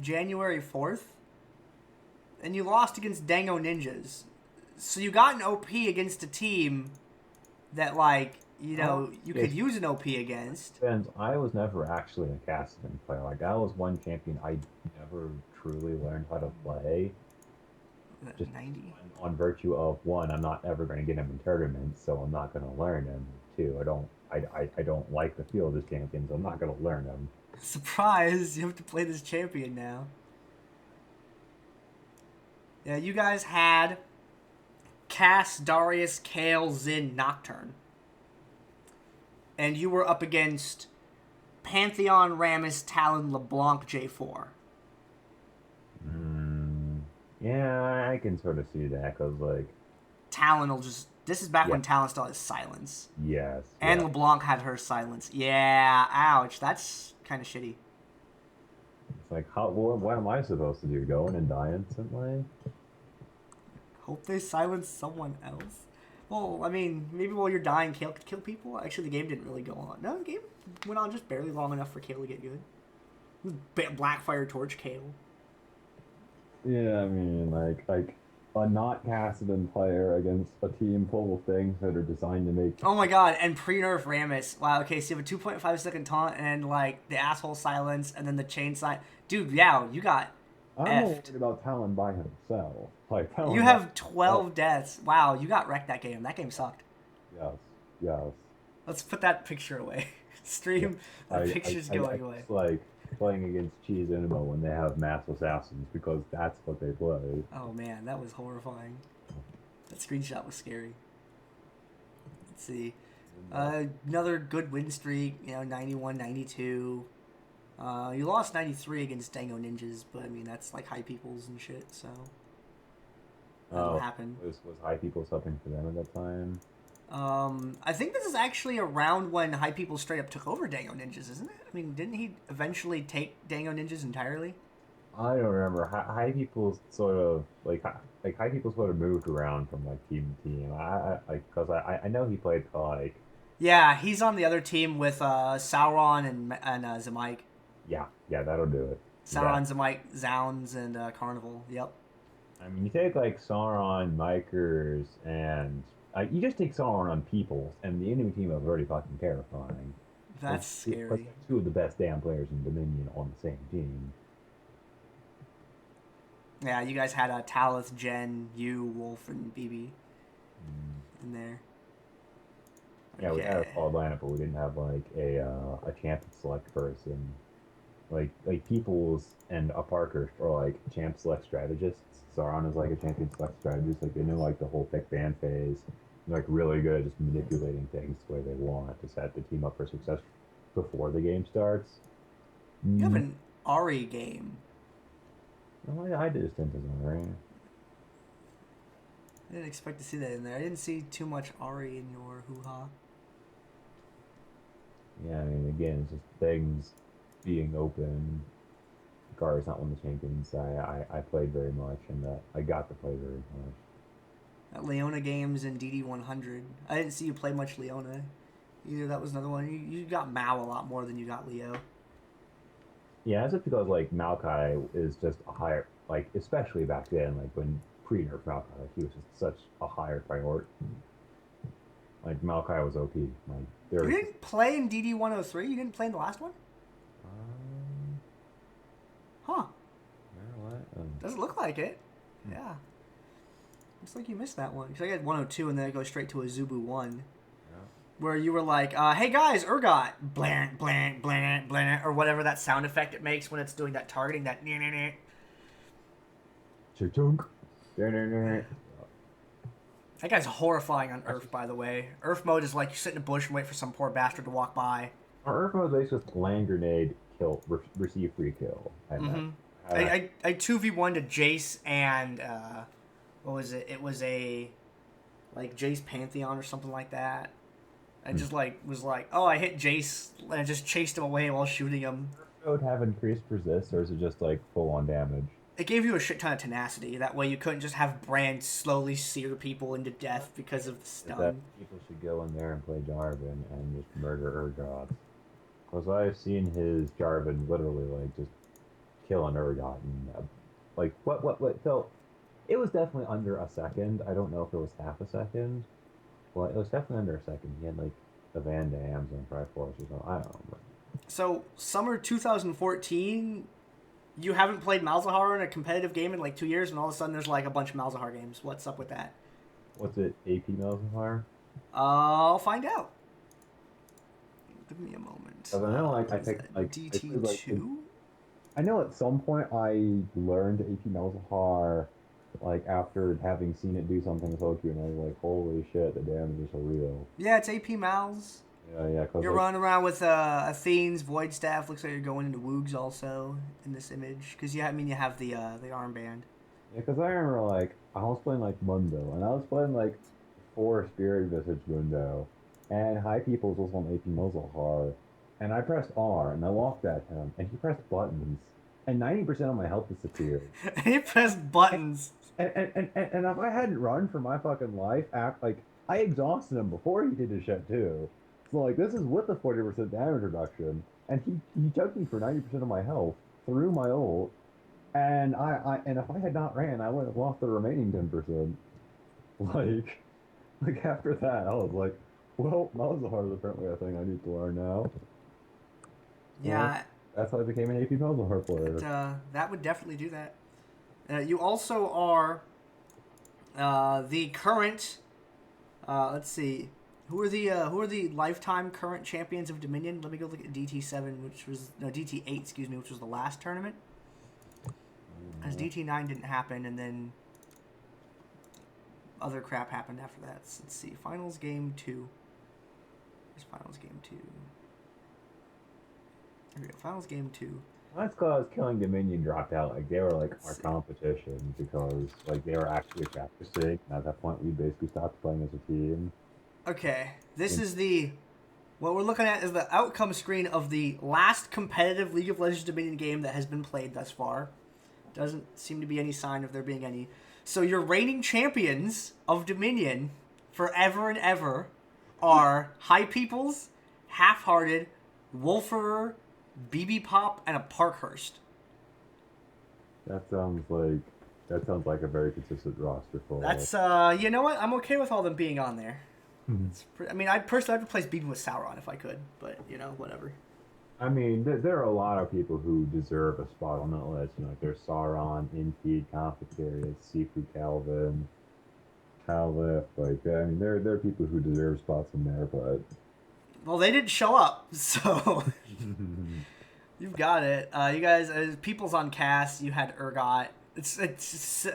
January 4th. And you lost against Dango Ninjas. So you got an OP against a team that, like, you could use an OP against. Depends. I was never actually a Cassidy player. Like, that was one champion I never truly learned how to play. Just 90? on virtue of, one, I'm not ever going to get him in tournaments, so I'm not going to learn him. Two, I don't like the feel of this champion, so I'm not going to learn him. Surprise! You have to play this champion now. Yeah, you guys had Cass, Darius, Kale, Zin, Nocturne. And you were up against Pantheon, Rammus, Talon, LeBlanc, J4. Yeah, I can sort of see that, because, like... Talon will just... This is back when Talon still has silence. Yes. And LeBlanc had her silence. Yeah, ouch. That's kind of shitty. It's like, what am I supposed to do? Go in and die instantly? Hope they silence someone else. Well, I mean, maybe while you're dying, Kale could kill people. Actually, the game didn't really go on. No, the game went on just barely long enough for Kale to get good. Blackfire Torch Kale. Yeah, I mean, like a not Kassadin player against a team full of things that are designed to make... Oh my god, and pre-nerf Rammus. Wow, okay, so you have a 2.5 second taunt and, like, the asshole silence and then the chain sign. Dude, yeah, you got I'm effed. worried about Talon by himself. Like, Talon you have 12 deaths. Wow, you got wrecked that game. That game sucked. Yes. Let's put that picture away. Stream, the picture's going away. It's like playing against Cheese Inimo when they have mass assassins, because that's what they play. Oh man, that was horrifying. That screenshot was scary. Let's see. Another good win streak, 91, 92. You lost 93 against Dango Ninjas, but I mean, that's like high peoples and shit, so. That'll happen. Was high people something for them at that time? I think this is actually around when High People straight up took over Dango Ninjas, isn't it? I mean, didn't he eventually take Dango Ninjas entirely? I don't remember. High People sort of High People sort of moved around from like team to team. I know he played like. Yeah, he's on the other team with Sauron and Zemike. Yeah, that'll do it. Sauron, Zemike, Zounds, and Carnival. Yep. I mean, you take like Sauron, Mikers, and you just take Sauron on Peoples, and the enemy team is already fucking terrifying. That's scary. Two of the best damn players in Dominion on the same team. Yeah, you guys had Talith, Jen, you, Wolf, and BB in there. Yeah, we had a solid lineup, but we didn't have like a champion select person. Like Peoples and a Parker are like champ select strategists. Sauron is like a champion select strategist. Like they know like the whole pick ban phase. They're like really good at just manipulating things the way they want to set the team up for success before the game starts. You have an Ari game. Well, I did a stint as an Ari. I didn't expect to see that in there. I didn't see too much Ari in your hoo-ha. Yeah, I mean, again, it's just things being open. Gar's not one of the champions I played very much, and I got to play very much. Leona games and DD 100. I didn't see you play much Leona. Either that was another one. You got Mao a lot more than you got Leo. Yeah, that's just because like Maokai is just a higher, like especially back then, like when pre-nerf Maokai, like, he was just such a higher priority. Like Maokai was OP. Like there You was didn't play in DD 103? You didn't play in the last one? um, Huh. what? Doesn't look like it. Yeah. Looks like you missed that one. Because I got 102 and then it goes straight to a Zubu 1. Where you were like, hey guys, Urgot, blank, blank, blank, blank, or whatever that sound effect it makes when it's doing that targeting, that Chunk. That guy's horrifying on Earth, by the way. Earth mode is like you sit in a bush and wait for some poor bastard to walk by. Our Earth mode is just land grenade, kill, receive free kill. I 2v1 to Jace and, what was it? It was a, like, Jace Pantheon or something like that. I just was like, oh, I hit Jace, and I just chased him away while shooting him. Would have increased resist, or is it just like full on damage? It gave you a shit ton of tenacity. That way, you couldn't just have Brand slowly sear people into death because of the stun. That people should go in there and play Jarvan and just murder Urgot. Because I've seen his Jarvan literally like just kill an Urgot and like what felt. It was definitely under a second. I don't know if it was half a second. Well, it was definitely under a second. He had like the Van Dams and Triforce or something. I don't know. But... So, summer 2014, you haven't played Malzahar in a competitive game in like 2 years, and all of a sudden there's like a bunch of Malzahar games. What's up with that? What's it, AP Malzahar? I'll find out. Give me a moment. I know, like, I picked like DT2? I know at some point I learned AP Malzahar like after having seen it do something with Oku, and I was like, holy shit, the damage is so real. Yeah, it's AP Malz. Yeah. You're like, running around with Athene's Void Staff. Looks like you're going into Woogs also in this image. Because, you have the armband. Yeah, because I remember, like, I was playing, like, Mundo, and I was playing, like, 4 Spirit Visage Mundo, and High Peoples was on AP Malzahar, and I pressed R, and I walked at him, and he pressed buttons, and 90% of my health disappeared. He pressed buttons. And if I hadn't run for my fucking life, I exhausted him before he did his shit too. So like this is with the 40% damage reduction, and he took me for 90% of my health through my ult, and and if I had not ran, I would have lost the remaining 10%. Like after that, I was like, well, Malzahar is apparently a thing I need to learn now. Yeah. Well, that's how I became an AP Malzahar player. That would definitely do that. You also are the current. Let's see, who are the lifetime current champions of Dominion? Let me go look at DT7, DT8, excuse me, which was the last tournament. As DT9 didn't happen, and then other crap happened after that. Let's see, finals game 2. There's finals game 2. Here we go, finals game 2. That's because Killing Dominion dropped out. Like they were like our competition because like they were actually practicing. And at that point, we basically stopped playing as a team. Okay, this is what we're looking at is the outcome screen of the last competitive League of Legends Dominion game that has been played thus far. Doesn't seem to be any sign of there being any. So your reigning champions of Dominion forever and ever are High Peoples, HaIfhearted, Wolferer, BB Pop, and a Parkhurst. That sounds like a very consistent roster for. That's you know what? I'm okay with all them being on there. I'd personally replace BB with Sauron if I could, but you know, whatever. I mean, there are a lot of people who deserve a spot on that list. You know, like there's Sauron, Infeed, Conflicarius, Sifu, Calvin, Calvif. Like, I mean, there are people who deserve spots in there, but. Well, they didn't show up, so you've got it. You guys, people's on cast. You had Urgot. It's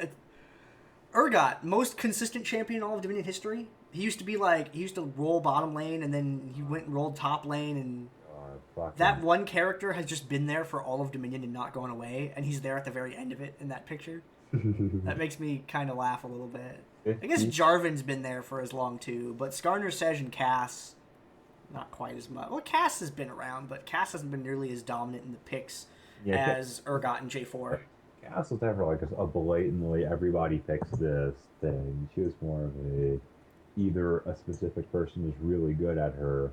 Urgot, most consistent champion in all of Dominion history. He used to roll bottom lane, and then he went and rolled top lane, and that one character has just been there for all of Dominion and not going away, and he's there at the very end of it in that picture. That makes me kind of laugh a little bit. I guess Jarvan's been there for as long too, but Skarner, Sej, and Cass. Not quite as much. Well, Cass has been around, but Cass hasn't been nearly as dominant in the picks Yeah, as Urgot and J4. Cass was never like a blatantly everybody fix this thing. She was more of a either a specific person is really good at her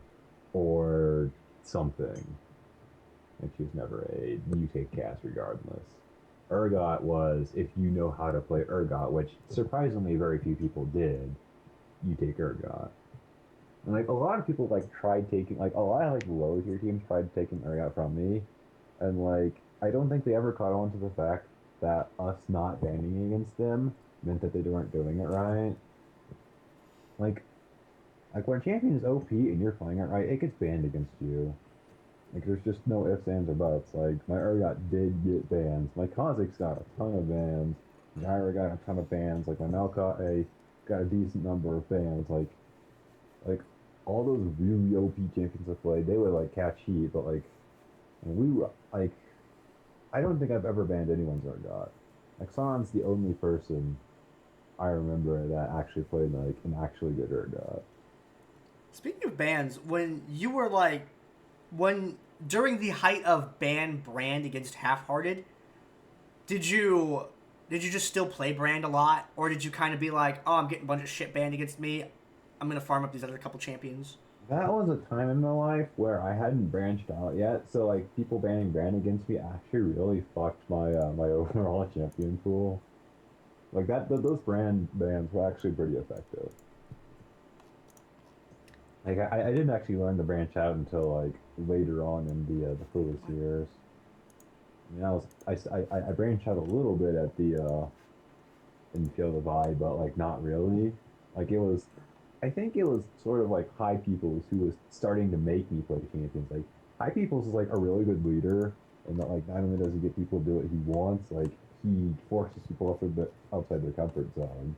or something. And she was never a you take Cass regardless. Urgot was if you know how to play Urgot, which surprisingly very few people did, you take Urgot. And like a lot of people like tried taking like a lot of like low tier teams tried taking Urgot from me, and like I don't think they ever caught on to the fact that us not banning against them meant that they weren't doing it right. Like like when a champion is OP and you're playing it right, it gets banned against you. Like there's just no ifs, ands, or buts. Like my Urgot did get bans. My Kha'Zix got a ton of bans. Gyra got a ton of bans. Like my Malka got a decent number of bans. Like all those really OP champions I played, they would like catch heat, but like we were like I don't think I've ever banned anyone's Urgot. Like San's the only person I remember that actually played like an actually good Urgot. Speaking of bans, when you were like, when during the height of ban Brand against Half-Hearted, did you just still play Brand a lot, or did you kind of be like, oh, I'm getting a bunch of shit banned against me, I'm gonna farm up these other couple champions? That was a time in my life where I hadn't branched out yet, so like people banning Brand against me actually really fucked my my overall champion pool. Like those Brand bans were actually pretty effective. Like I didn't actually learn to branch out until like later on in the Clueless years. I mean, I branched out a little bit at the in Field of Eye, but like not really. Like it was, I think it was sort of like High Peoples who was starting to make me play champions. Like High Peoples is like a really good leader, and that like not only does he get people to do what he wants, like he forces people outside their comfort zone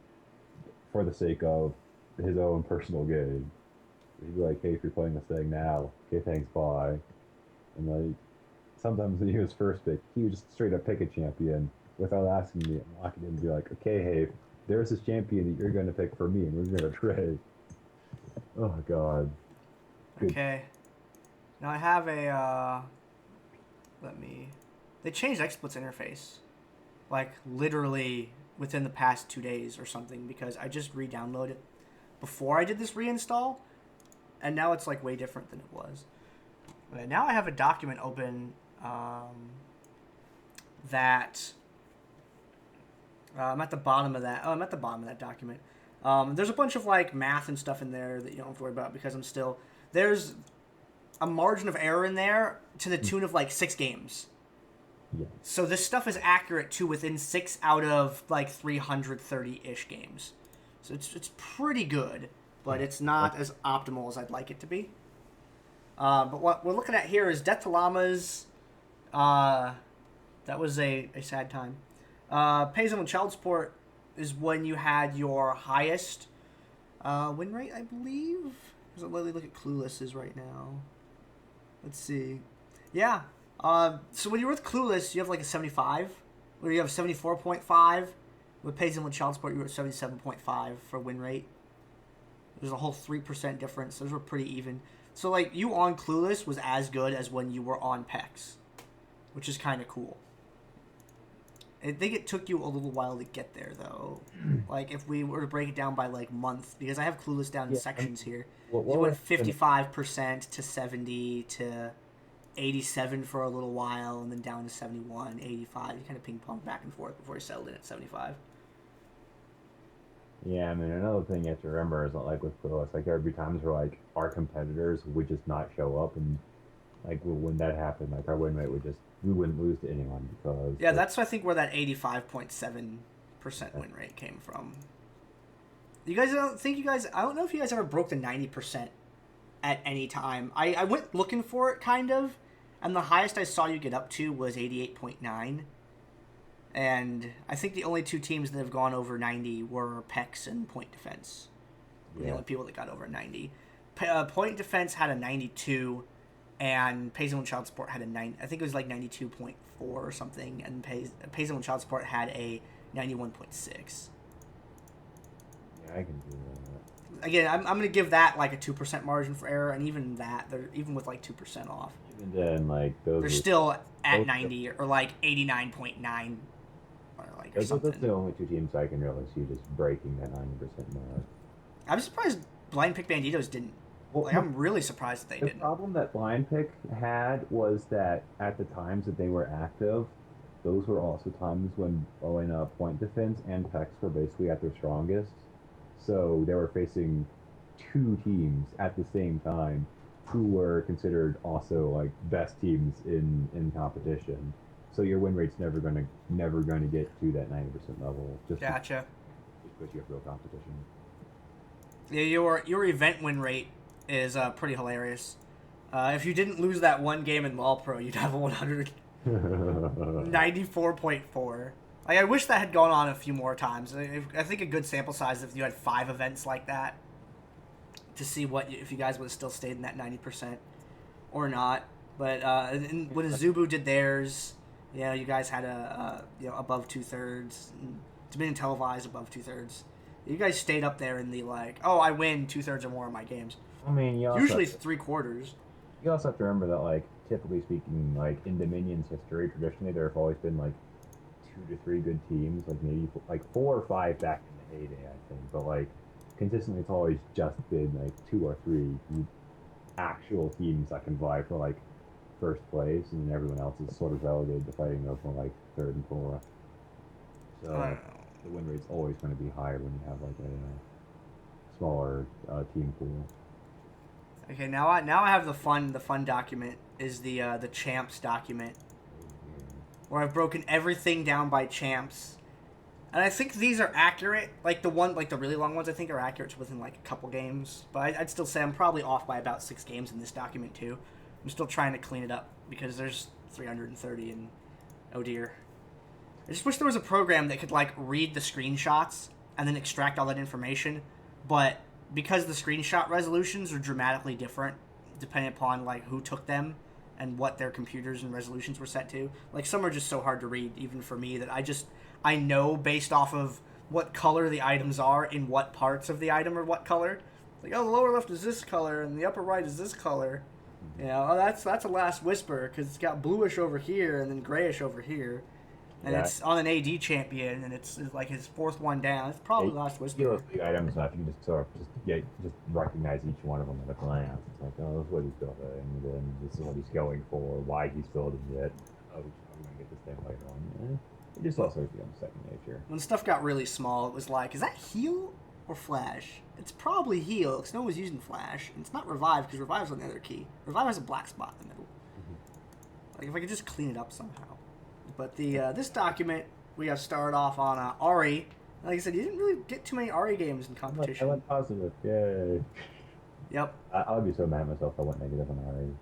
for the sake of his own personal gain. He'd be like, "Hey, if you're playing this thing now, okay, thanks, bye." And like sometimes when he was first pick, he would just straight up pick a champion without asking me and lock it in and be like, "Okay, hey, there's this champion that you're going to pick for me, and we're going to trade." Oh God. Good. Okay. Now I have a, they changed XSplit's interface. Like, literally within the past 2 days or something, because I just re-downloaded it before I did this reinstall, and now it's, like, way different than it was. Okay, now I have a document open, that... I'm at the bottom of that. Oh, I'm at the bottom of that document. There's a bunch of like math and stuff in there that you don't have to worry about because I'm still there's a margin of error in there to the tune of like 6 games. Yeah. So this stuff is accurate to within 6 out of like 330-ish games. So it's pretty good, but it's not as optimal as I'd like it to be. But what we're looking at here is Death to Llamas. That was a sad time. Pays on child support is when you had your highest win rate, I believe. Because let me look at Clueless's right now. Let's see. Yeah. So when you're with Clueless, you have like a 75, or you have 74.5. With Pays on child support, you were at 77.5 for win rate. There's a whole 3% difference. Those were pretty even. So like you on Clueless was as good as when you were on PEX, which is kind of cool. I think it took you a little while to get there, though. Like, if we were to break it down by, like, month, because I have Clueless down in sections here. You went 55% to 70 to 87 for a little while, and then down to 71, 85. You kind of ping-pong back and forth before you settled in at 75. Yeah, I mean, another thing you have to remember is that, like, with Clueless, like, there would be times where, like, our competitors would just not show up, and, like, when that happened, like, our win rate would just we wouldn't lose to anyone because yeah, that's I think where that 85.7% win rate came from. I don't know if you guys ever broke the 90% at any time. I went looking for it kind of, and the highest I saw you get up to was 88.9. And I think the only 2 teams that have gone over 90 were PEX and Point Defense. Yeah. The only people that got over 90. Point Defense had a 92. And Pays on Child Support had a 9. I think it was like 92.4 or something, and Pays on Child Support had a 91.6. Yeah, I can do that. Again, I'm gonna give that like a 2% margin for error, and even that, they're even with like 2% off, And then like those They're are still at those, 90 or like 89.9 or like or those are something. the only two teams I can really see just breaking that 90% mark. I'm surprised Blind Pick Banditos didn't. Well, Like, I'm really surprised that they the didn't. problem that Blind Pick had was that at the times that they were active, those were also times when point defense and Pex were basically at their strongest. So they were facing two teams at the same time who were considered also like best teams in competition. So your win rate's never gonna get to that 90% level Gotcha. just because you have real competition. Yeah, your event win rate is pretty hilarious. If you didn't lose that one game in LoL Pro, you'd have a 194.4. Like, I wish that had gone on a few more times. I think a good sample size if you had 5 events like that to see if you guys would have still stayed in that 90% or not. But when Azubu did theirs, you guys had above 2/3. Dominion televised above 2/3. You guys stayed up there in the like, oh, I win 2/3 or more of my games. I mean, Usually 3/4. you also have to remember that, like, typically speaking, like in Dominion's history, traditionally there have always been like 2 to 3 good teams, like maybe like 4 or 5 back in the heyday, I think. But like consistently, it's always just been like 2 or 3 actual teams that can vie for like first place, and then everyone else is sort of relegated to fighting over like third and fourth. So the win rate's always going to be higher when you have like a smaller team pool. Okay, now I have the fun document is the champs document where I've broken everything down by champs. And I think these are accurate. Like the really long ones I think are accurate within like a couple games. But I'd still say I'm probably off by about 6 games in this document too. I'm still trying to clean it up because there's 330 and oh dear. I just wish there was a program that could like read the screenshots and then extract all that information. But because the screenshot resolutions are dramatically different depending upon like who took them and what their computers and resolutions were set to. Like some are just so hard to read even for me that I know based off of what color the items are in what parts of the item are what color. Like, oh, the lower left is this color and the upper right is this color. Oh, that's a Last Whisper because it's got bluish over here and then grayish over here. And it's on an AD champion, and it's like his 4th one down. It's probably Last Whisper. You big items enough, you can just sort of just recognize each one of them at a glance. It's like, oh, that's what he's building, and then this is what he's going for, why he's building it. Oh, I'm gonna get this thing later on. It just also becomes second nature. When stuff got really small, it was like, is that heal or flash? It's probably heal because no one was using flash, and it's not revive because revive's on the other key. Revive has a black spot in the middle. Like if I could just clean it up somehow. But this document, we got started off on Ari. Like I said, you didn't really get too many Ari games in competition. I went positive. Yay. Yep. I would be so mad at myself if I went negative on Ari.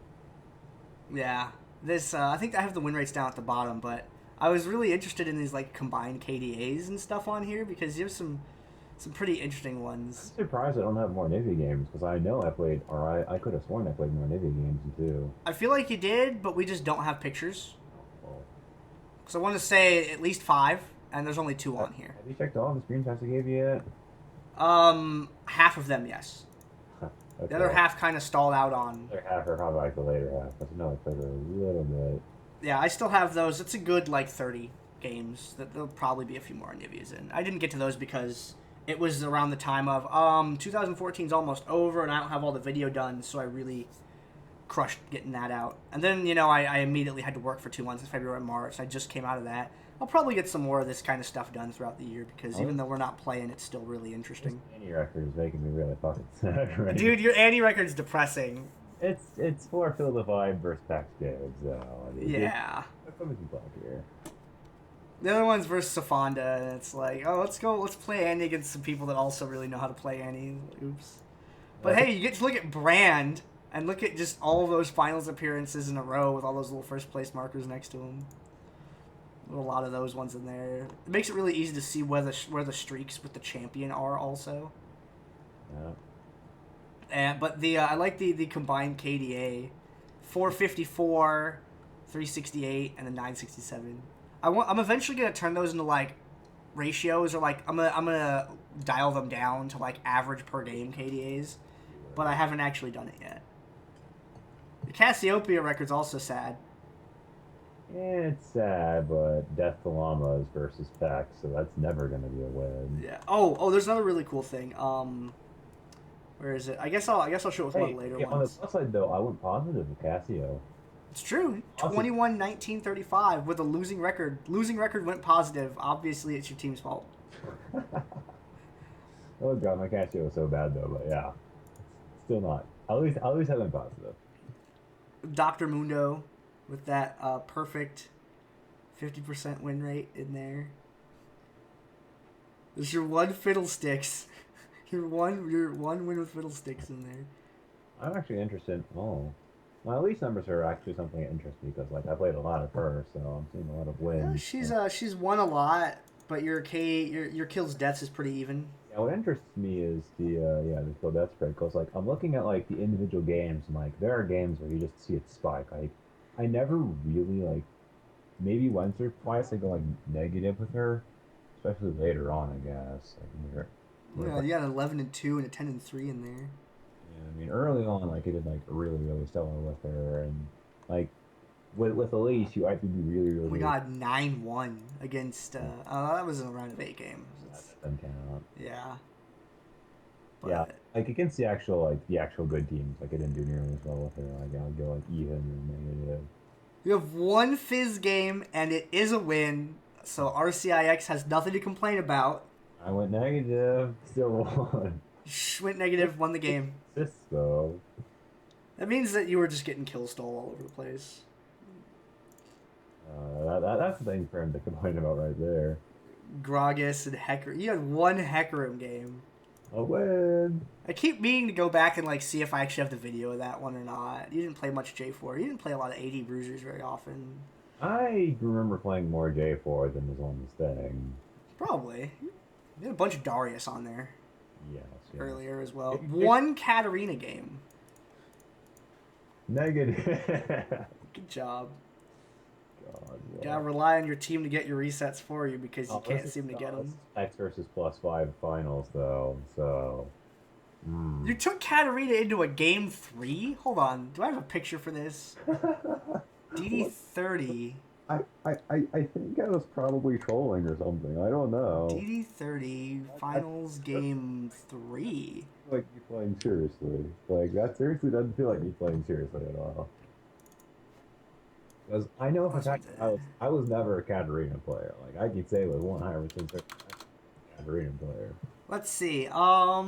Yeah. This, I think I have the win rates down at the bottom, but I was really interested in these like combined KDAs and stuff on here because you have some pretty interesting ones. I'm surprised I don't have more Navy games because I know I played, or I could have sworn I played more Navy games too. I feel like you did, but we just don't have pictures. So I want to say at least 5, and there's only 2 on here. Have you checked all the screenshots I gave you yet? Half of them, yes. Okay. The other half kind of stalled out on. The other half are probably like the later half. I know I played a little bit. Yeah, I still have those. It's a good like 30 games. There'll probably be a few more Niveas in. I didn't get to those because it was around the time of 2014's almost over, and I don't have all the video done, so I really crushed getting that out. And then, I immediately had to work for 2 months in February and March. I just came out of that. I'll probably get some more of this kind of stuff done throughout the year because even though we're not playing, it's still really interesting. This Annie record is making me really fucking sad right Dude, your Annie record's depressing. It's for Phil Divine versus Pax Games, so... Yeah. What would you talk here? The other one's versus Safanda, and it's like, oh, let's play Annie against some people that also really know how to play Annie. Oops. But hey, you get to look at Brand... And look at just all of those finals appearances in a row with all those little first place markers next to them. There's a lot of those ones in there. It makes it really easy to see where the streaks with the champion are also. Yeah. But I like the combined KDA, 454, 368, and a 967. I'm eventually gonna turn those into like ratios or like I'm gonna dial them down to like average per game KDAs, but I haven't actually done it yet. The Cassiopeia record's also sad. Yeah, it's sad, but Death to Llamas versus Peck, so that's never gonna be a win. Yeah. Oh, there's another really cool thing. Where is it? I guess I'll show it with one of Hey, the later yeah, on the ones. plus side though, I went positive with Casio. It's true. Positive. 21-19-35 with a losing record. Losing record went positive. Obviously, it's your team's fault. Oh god, my Casio was so bad though, but yeah, still not. At least I went positive. Dr. Mundo with that perfect 50% win rate in there. There's your one Fiddlesticks. your one win with Fiddlesticks in there. I'm actually interested. Oh, my Elise numbers are actually something that interests me because like I played a lot of her, so I'm seeing a lot of wins. She's won a lot, but your kills deaths is pretty even. Yeah, what interests me is the kill death spread because like I'm looking at like the individual games and like there are games where you just see it spike. Like I never really like maybe once or twice I go like negative with her, especially later on I guess. Like, Yeah, you got an 11-2 and a 10-3 in there. yeah, I mean early on like I did like really stellar with her and like with Elise you have to be really. We got 9-1 against. That was in a round of 8 games. Doesn't count. Yeah. But, Yeah, like against the actual good teams, like I didn't do nearly as well with her. Like I'll go like even or negative. You have one Fizz game, and it is a win, so RCIX has nothing to complain about. I went negative, still won. Went negative, won the game. Assists though. That means that you were just getting kill stole all over the place. That's the thing for him to complain about right there. Gragas and Hecker. You had one Hecarim game. A win. I keep meaning to go back and like see if I actually have the video of that one or not. You didn't play much J4. You didn't play a lot of 80 Bruisers very often. I remember playing more J4 than was on this thing. Probably. You had a bunch of Darius on there. Yes. Earlier as well. One Katarina game. Negative. Good job. God, you gotta rely on your team to get your resets for you because you can't seem to get them. X versus +5 finals though, so. You took Katarina into a game 3? Hold on, do I have a picture for this? DD30. I think I was probably trolling or something. I don't know. DD30 finals game 3. Like me playing seriously. Like that seriously doesn't feel like me playing seriously at all. Because I know for a fact I was never a Katarina player. Like I could say with 100% Katarina player. Let's see. What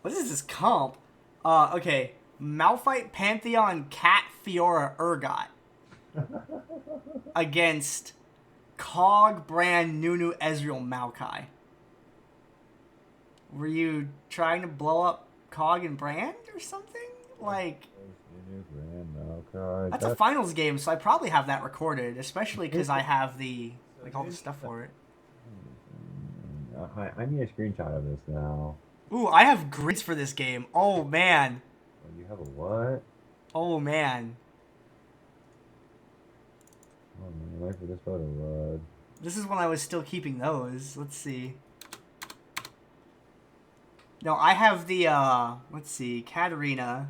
is this comp? Okay. Malphite, Pantheon, Cat, Fiora, Urgot. Against Cog, Brand, Nunu, Ezreal, Maokai. Were you trying to blow up Cog and Brand or something? Like... That's a finals game, so I probably have that recorded, especially because I have the all the stuff for it. I need a screenshot of this now. Ooh, I have grids for this game. Oh man. You have a what? Oh man. Oh man, wait for this photo load. This is when I was still keeping those. Let's see. No, I have the let's see, Katarina.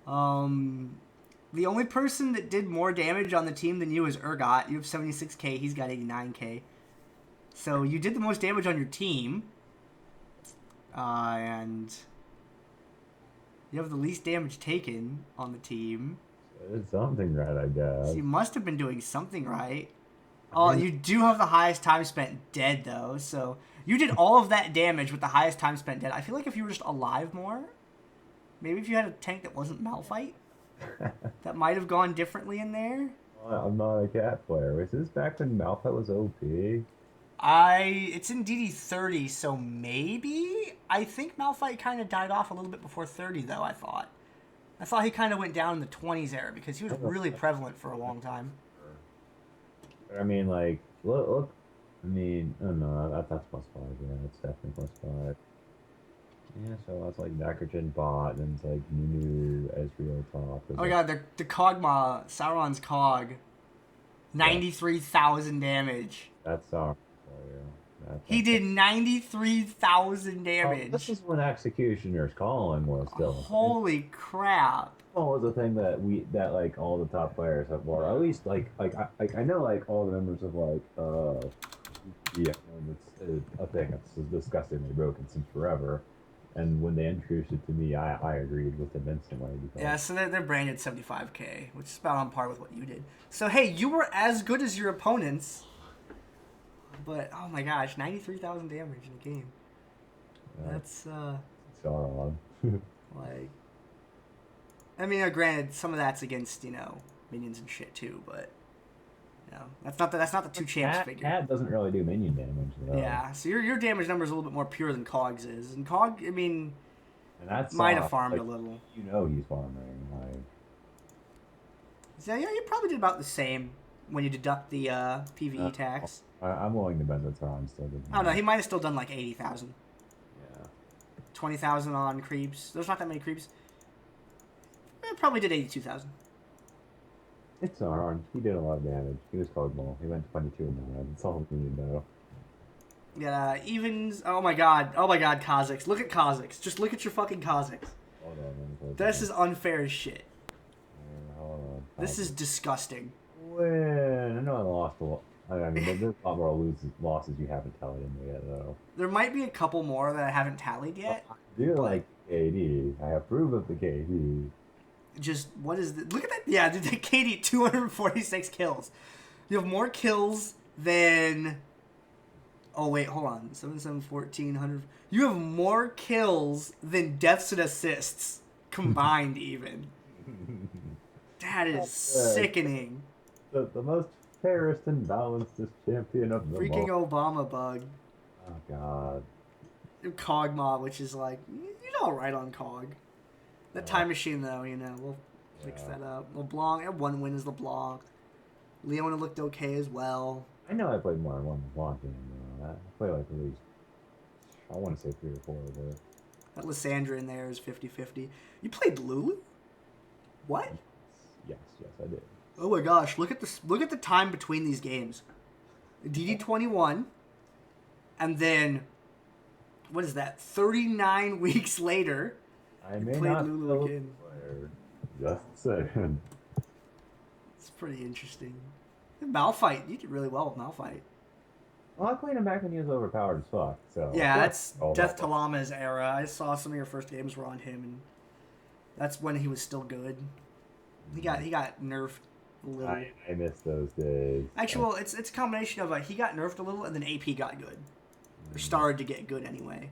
The only person that did more damage on the team than you is Urgot. You have 76k, he's got 89k. So you did the most damage on your team. And you have the least damage taken on the team. It's something right, I guess. So you must have been doing something right. Oh, you do have the highest time spent dead, though. So you did all of that damage with the highest time spent dead. I feel like if you were just alive more, maybe if you had a tank that wasn't Malphite, that might have gone differently in there. I'm not a cat player. Was this back when Malphite was OP? It's in DD30, so maybe? I think Malphite kind of died off a little bit before 30, though, I thought. I thought he kind of went down in the 20s era because he was really prevalent for a long time. I mean, like, look. I mean, oh no, that's +5. Yeah, that's definitely +5. Yeah, so that's like Nakrajin bot, and it's like Nunu, Ezreal top. Oh my god, the Kog'Maw, Sauron's Cog. 93,000 damage. That's Sauron for you. He did 93,000 damage. This is when Executioner's Calling was still. Holy crap! Was a thing that like all the top players have, or at least I know like all the members of like yeah, it's a thing that's disgustingly broken since forever. And when they introduced it to me, I agreed with them instantly. Yeah, so they're branded 75k, which is about on par with what you did. So hey, you were as good as your opponents, but oh my gosh, 93,000 damage in a game. That's Sauron. like, I mean, granted, some of that's against minions and shit too, but that's not the two champs figure. Cat doesn't really do minion damage though. Yeah, so your damage number is a little bit more pure than Cog's is, and Cog, I mean, and that's might have farmed a little. He's farming. So yeah, you probably did about the same when you deduct the PVE tax. I'm willing to bet that's how I'm still doing. Oh no, he might have still done like 80,000. Yeah. 20,000 on creeps. There's not that many creeps. Probably did 82,000. It's Sauron. He did a lot of damage. He was Cogmaul. He went 22 in the head. That's all we need to know. Yeah, evens. Oh my god, Kazakhs. Look at Kazakhs. Just look at your fucking Kazakhs. Hold on, this is unfair as shit. Hold on. This is disgusting. When I know I lost a lot. I mean, there's a lot more losses you haven't tallied in there yet, though. There might be a couple more that I haven't tallied yet. I do like KD. I approve of the KD. Just, what is this? Look at that. Yeah, the KD, 246 kills. You have more kills than... Oh, wait, hold on. 1,400. You have more kills than deaths and assists combined, even. That is sickening. The most fairest and balanced champion of the freaking Obama bug. Oh, God. Cogma, which is like, you're all right on Cog. The time machine, though, we'll fix that up. LeBlanc, at one win is LeBlanc. Leona looked okay as well. I know I played more than one LeBlanc game. I played like at least, I want to say 3 or 4 of it. That Lysandra in there is 50-50. You played Lulu? What? Yes, I did. Oh my gosh, look at this! Look at the time between these games. DD21, and then what is that? 39 weeks later, I may played not Lulu again. Just saying. It's pretty interesting. Malphite, you did really well with Malphite. Well, I played him back when he was overpowered as fuck. So yeah, that's Death to Llama's era. I saw some of your first games were on him, and that's when he was still good. He got nerfed a little. I miss those days. Actually, well, it's a combination of he got nerfed a little, and then AP got good. Or started to get good anyway.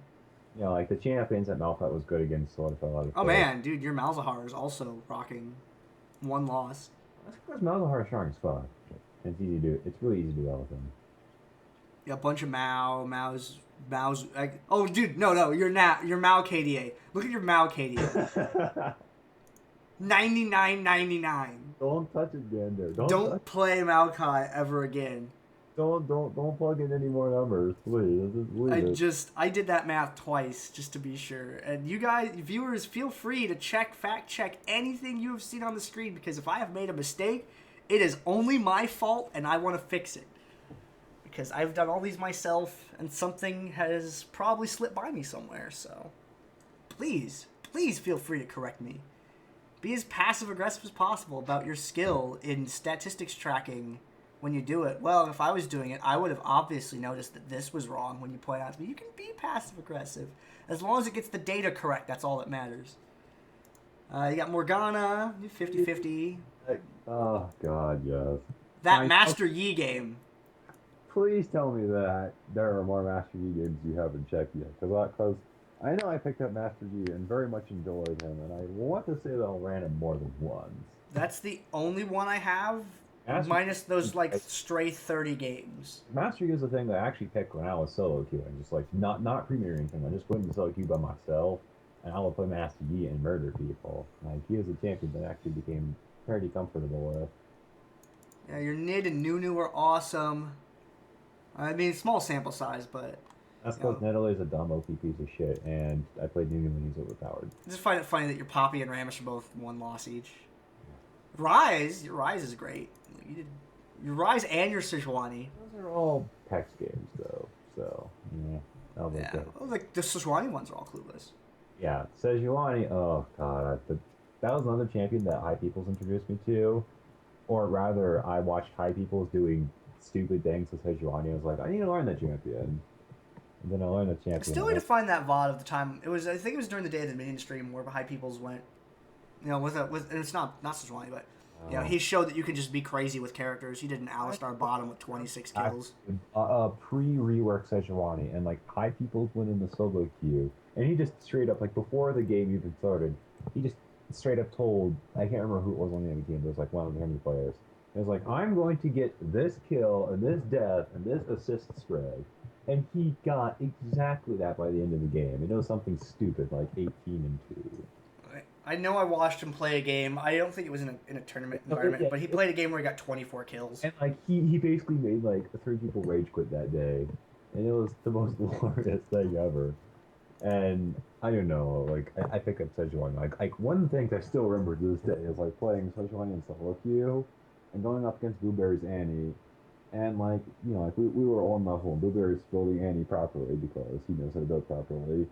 Yeah, like the champions that Malphite was good against sort of fell out of Oh man, dude, your Malzahar is also rocking 1 loss. That's because Malzahar is strong as fuck. It's easy to do. It's really easy to do all of them. Yeah, a bunch of Mao's. Oh, dude, no, you're Mao KDA. Look at your Mao KDA. 99.99. Don't touch it, Gandair. Don't play Maokai ever again. Don't plug in any more numbers, please. I did that math twice just to be sure. And you guys, viewers, feel free to fact check anything you have seen on the screen, because if I have made a mistake, it is only my fault and I want to fix it. Because I've done all these myself and something has probably slipped by me somewhere, so please feel free to correct me. Be as passive-aggressive as possible about your skill in statistics tracking when you do it. Well, if I was doing it, I would have obviously noticed that this was wrong when you point out to me. You can be passive-aggressive. As long as it gets the data correct, that's all that matters. You got Morgana, 50-50. Oh, God, yes. That Master Yi game. Please tell me that there are more Master Yi games you haven't checked yet. Because I know I picked up Master Yi and very much enjoyed him, and I want to say that I ran him more than once. That's the only one I have, minus those stray 30 games. Master Yi is the thing that I actually picked when I was solo queuing, just like not premiering anything. I just put in the solo queue by myself, and I would play Master Yi and murder people. Like, he was a champion that I actually became pretty comfortable with. Yeah, your Nid and Nunu are awesome. I mean, small sample size, but... That's because Nidalee is a dumb OP piece of shit, and I played Nunu when he's overpowered. I just find it funny that your Poppy and Rammus are both 1 loss each. Rise, your Rise is great. You did your Rise and your Sejuani. Those are all PEX games, though, so... That was Yeah, good. well, like the Sejuani ones are all clueless. Yeah, Sejuani. Oh God, that was another champion that High Peoples introduced me to, or rather, I watched High Peoples doing stupid things with Sejuani. I was like, I need to learn that champion, and then I learned the I champion. still need to find that VOD of the time. It was, I think it was during the day of the minion stream where High Peoples went. And it's not Sejuani, but Oh, he showed that you can just be crazy with characters. He did an Alistar bottom with 26 kills. Pre-rework Sejuani, and like High Peoples went in the solo queue, and he just straight up like before the game even started, he just straight up told I can't remember who it was on the enemy team, but it was like one of the enemy players. It was like I'm going to get this kill and this death and this assist spread, and he got exactly that by the end of the game. And it was something stupid like 18-2. I know I watched him play a game. I don't think it was in a tournament environment, but he played a game where he got 24 kills. And like he basically made like three people rage quit that day, and it was the most glorious thing ever. And I don't know, like I pick up Sejuani. Like one of the things I still remember to this day is like playing Sejuani in solo queue, and going up against Blueberry's Annie, and like like we were on level, and Blueberry's building Annie properly because he knows how to build properly,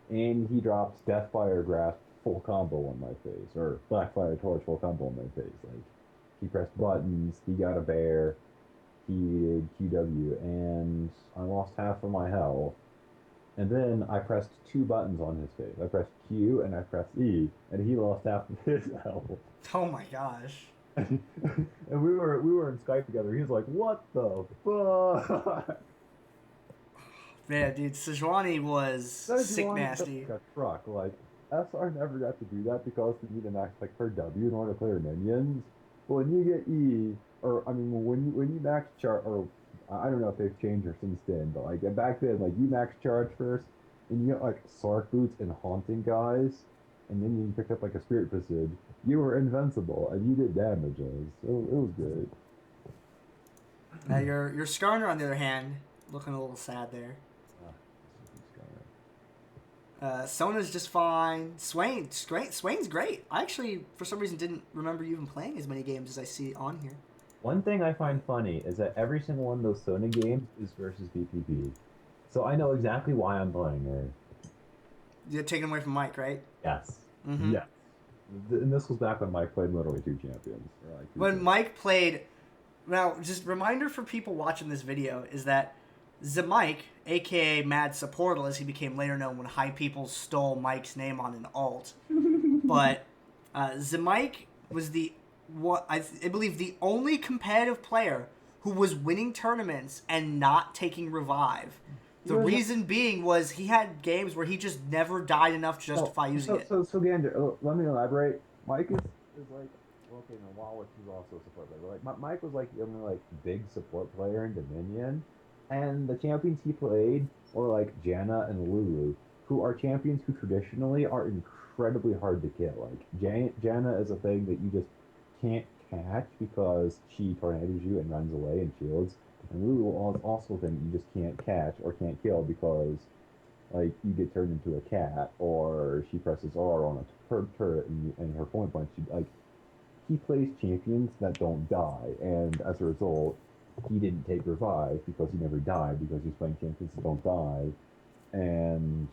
and he drops Deathfire Grasp full combo on my face, or Blackfire Torch full combo on my face. Like he pressed buttons, he got a bear, he did QW, and I lost half of my health. And then I pressed two buttons on his face. I pressed Q and I pressed E, and he lost half of his health. Oh my gosh. And we were in Skype together. He was like, "What the fuck?" Yeah, dude, Sejuani was sick nasty. Like a truck. Like SR never got to do that because we need an max like per W in order to clear minions. But when you get E, or I mean, when you max chart, or I don't know if they've changed or since then, but like back then, like you max charge first, and you get like Sark boots and haunting guys, and then you picked up like a spirit visage. You were invincible, and you did damages. It was good. Now your Skarner, on the other hand, looking a little sad there. Ah, Sona's just fine. Swain's great. I actually, for some reason, didn't remember you even playing as many games as I see on here. One thing I find funny is that every single one of those Sona games is versus BPP. So I know exactly why I'm playing her. You're taking away from Mike, right? Yes. Mm-hmm. Yes. And this was back when Mike played literally two champions. Or like when Mike played... Now, just reminder for people watching this video is that Mike, a.k.a. Mad Supportal, as he became later known when High People stole Mike's name on an alt. But Mike was I believe the only competitive player who was winning tournaments and not taking revive. The reason being was he had games where he just never died enough to justify using it. So Gandair, let me elaborate. Mike is like, well, okay, no, Walwick is also a support player. But like Mike was like the only like big support player in Dominion, and the champions he played were like Janna and Lulu, who are champions who traditionally are incredibly hard to kill. Like Janna is a thing that you just can't catch because she tornadoes you and runs away and shields. And Lulu is also a thing you just can't catch or can't kill because, like, you get turned into a cat or she presses R on a turret and her point blank. He plays champions that don't die, and as a result, he didn't take revive because he never died because he's playing champions that don't die. And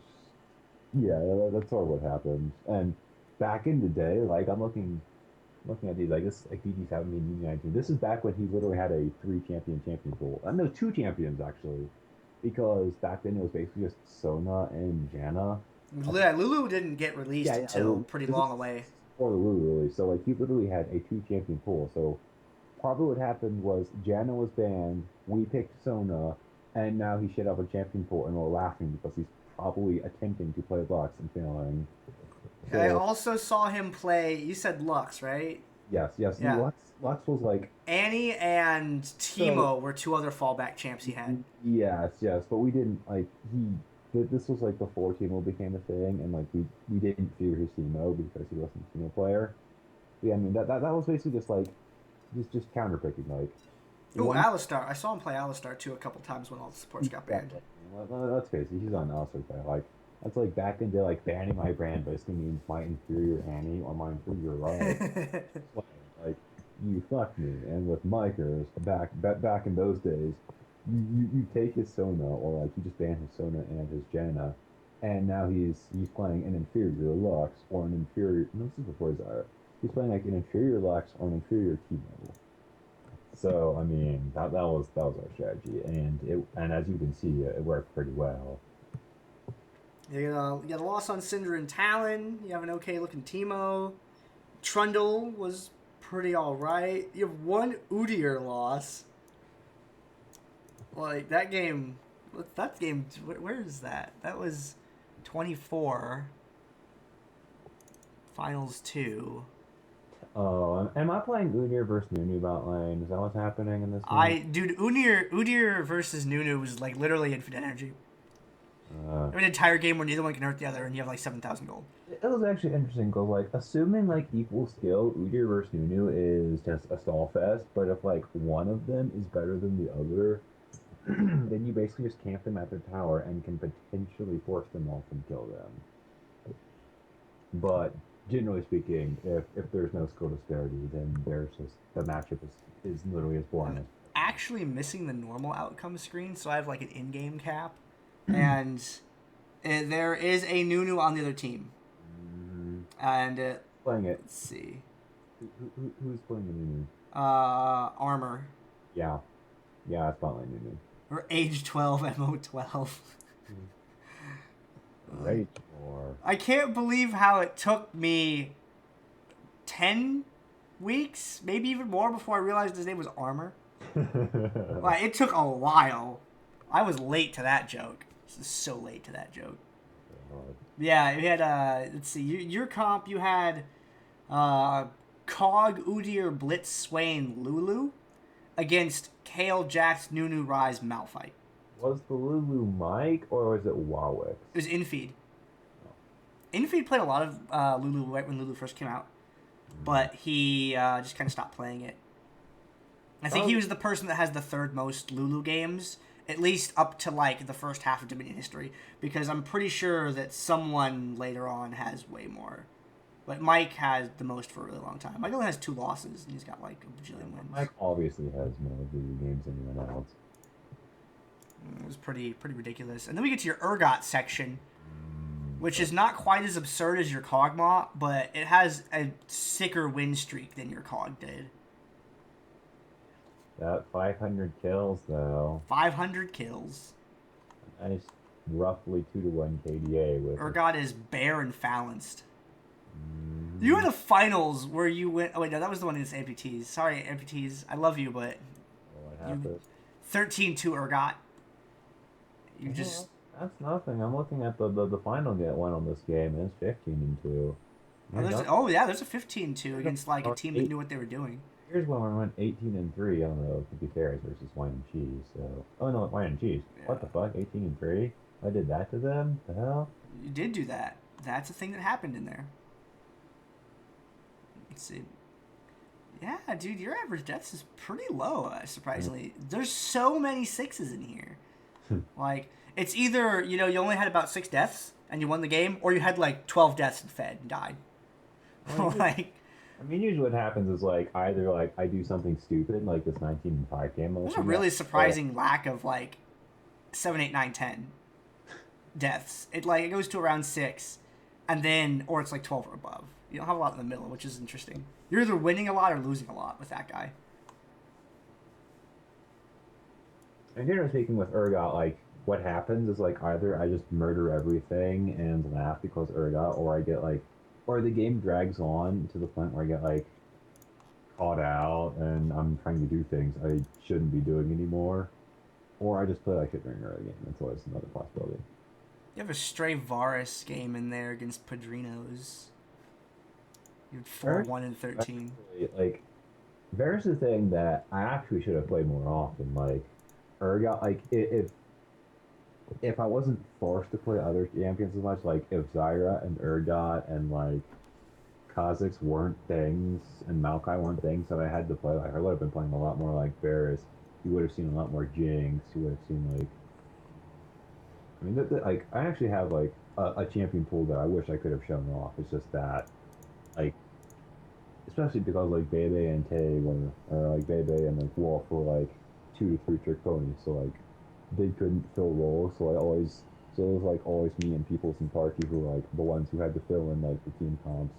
yeah, that's sort of what happened. And back in the day, like I'm looking at these, like this, like BD17 and BD19. This is back when he literally had a 3 champion pool. No, 2 champions actually, because back then it was basically just Sona and Janna. Lulu didn't get released until pretty long away. Before the Lulu release, so like he literally had a 2 champion pool. So probably what happened was Janna was banned, we picked Sona, and now he shit up a champion pool, and we're laughing because he's probably attempting to play Lux and failing. So, I also saw him play. You said Lux, right? Yes. Yeah. Lux was like Annie and Teemo were 2 other fallback champs he had. Yes, but we didn't like This was like before Teemo became a thing, and like we didn't fear his Teemo because he wasn't a Teemo player. But, yeah, I mean that was basically just like just counter picking like. Ooh, Alistar! I saw him play Alistar too a couple times when all the supports got banned. Let's face it, he's on Alistar play. Like that's like back in the day, like banning my brand basically means my inferior Annie or my inferior Riot. Like you fucked me, and with Micers back in those days, you take his Sona, or like you just ban his Sona and his Janna, and now he's playing an inferior Lux or an inferior. No, this is before Zyra. He's playing like an inferior Lux or an inferior Teemo. So I mean that was our strategy, and as you can see, it worked pretty well. You got a loss on Cinder and Talon. You have an okay looking Teemo. Trundle was pretty alright. You have one Udyr loss. Like, that game. That game. Where is that? That was 24. Finals 2. Oh, am I playing Udyr versus Nunu bot lane? Is that what's happening in this game? Dude, Udyr versus Nunu was like literally infinite energy. Uh, An entire game where neither one can hurt the other, and you have like 7,000 gold. it was actually interesting because, like, assuming like equal skill, Udyr versus Nunu is just a stall fest. But if like one of them is better than the other, then you basically just camp them at their tower and can potentially force them off and kill them. But generally speaking, if there's no skill disparity, then there's just the matchup is literally as boring I'm as. actually missing the normal outcome screen, so I have like an in-game cap, and there is a Nunu on the other team, and Playing it. let's see, Who's playing the Nunu? Armor Yeah, yeah, it's not like Nunu. or age 12 mo 12. Right or I can't believe how it took me 10 weeks, maybe even more, before I realized his name was Armor. Like, it took a while. I was late to that joke. This is so late to that joke. Yeah, we had, let's see, your comp, you had Cog, Udyr, Blitz, Swain, Lulu against Kale, Jax, Nunu, Ryze, Malphite. Was the Lulu Mike or was it Warwick? It was Infeed. Infeed played a lot of Lulu right when Lulu first came out, but he just kind of stopped playing it. I think he was the person that has the third most Lulu games, at least up to like the first half of Dominion history, because I'm pretty sure that someone later on has way more. But Mike has the most for a really long time. Mike only has 2 losses, and he's got like a bajillion wins. Mike obviously has more Lulu games than anyone else. It was pretty ridiculous. And then we get to your Urgot section, which is not quite as absurd as your Kog'Maw, but it has a sicker win streak than your Cog did. That 500 kills though. 500 kills. Nice, roughly 2-to-1 KDA with. Urgot is bare and balanced. You were in the finals where you went. Oh wait, no, that was the one against amputees. Sorry, amputees. I love you, but What happened? 13-2 Urgot. You just. That's nothing. I'm looking at the final get one on this game, and it's 15-2. There's a 15-2 against like a team that knew what they were doing. Here's one where I went 18-3. I don't know. It could be fairies versus wine and cheese. So, oh no, wine and cheese. Yeah. What the fuck? 18-3. I did that to them. The hell? You did do that. That's a thing that happened in there. Let's see. Yeah, dude, your average deaths is pretty low. Surprisingly, there's so many 6s in here. Like, it's either you only had about 6 deaths and you won the game, or you had like 12 deaths and fed and died. Like. I mean, usually what happens is, like, either, like, I do something stupid, like this 19-5 game. There's a really surprising lack of, like, 7, 8, 9, 10 deaths. It goes to around 6, and then, or it's, like, 12 or above. You don't have a lot in the middle, which is interesting. You're either winning a lot or losing a lot with that guy. And generally speaking, with Urgot, like, what happens is, like, either I just murder everything and laugh because Urgot, or I get, like, or the game drags on to the point where I get, like, caught out and I'm trying to do things I shouldn't be doing anymore. Or I just play like shit during the early game. That's always another possibility. You have a stray Varus game in there against Padrinos. You had 4-1 and 13. Like, Varus is a thing that I actually should have played more often. Like, Urgot, like, if I wasn't forced to play other champions as much, like if Zyra and Urgot and like Kha'Zix weren't things and Maokai weren't things that I had to play, like I would have been playing a lot more like Varus. You would have seen a lot more Jinx. You would have seen like, I mean, like I actually have like a champion pool that I wish I could have shown off. It's just that, like, especially because like Bebe and Tay were, or like Bebe and like Wolf were like 2 to 3 trick ponies, so like they couldn't fill roles. So it was like always me and people in party who were like the ones who had to fill in like the team comps.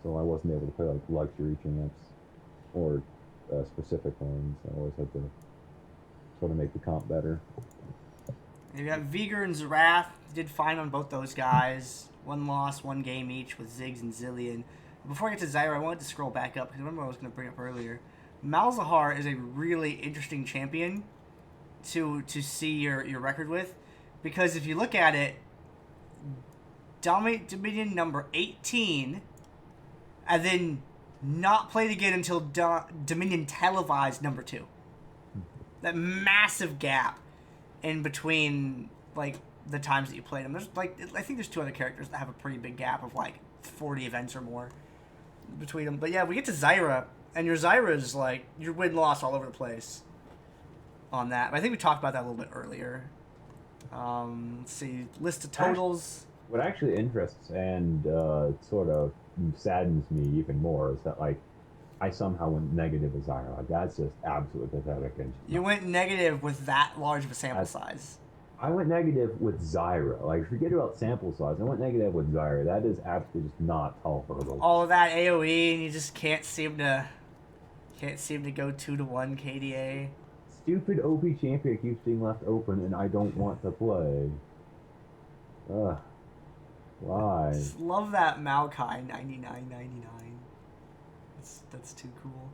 So I wasn't able to play like luxury champs or specific ones. I always had to sort of make the comp better. You got Vigor and Zerath. Did fine on both those guys. One loss, one game each with Ziggs and Zillion. Before I get to Zyra, I wanted to scroll back up because remember what I was going to bring up earlier. Malzahar is a really interesting champion to see your record with, because if you look at it, dominate Dominion number 18, and then not played again until Dominion televised number 2. That massive gap in between like the times that you played them. There's like I think there's 2 other characters that have a pretty big gap of like 40 events or more between them. But yeah, we get to Zyra, and your Zyra is like your win-loss all over the place on that. But I think we talked about that a little bit earlier. Let's see, list of totals. What actually interests and sort of saddens me even more is that like I somehow went negative with Zyra. Like that's just absolutely pathetic. And you went negative with that large of a sample size. I went negative with Zyra. Like, forget about sample size. I went negative with Zyra. That is absolutely just not tolerable. All of that AOE, and you just can't seem to go 2-1 KDA. Stupid OP champion keeps being left open, and I don't want to play. Ugh. Why? Just love that Maokai 99.99. That's too cool.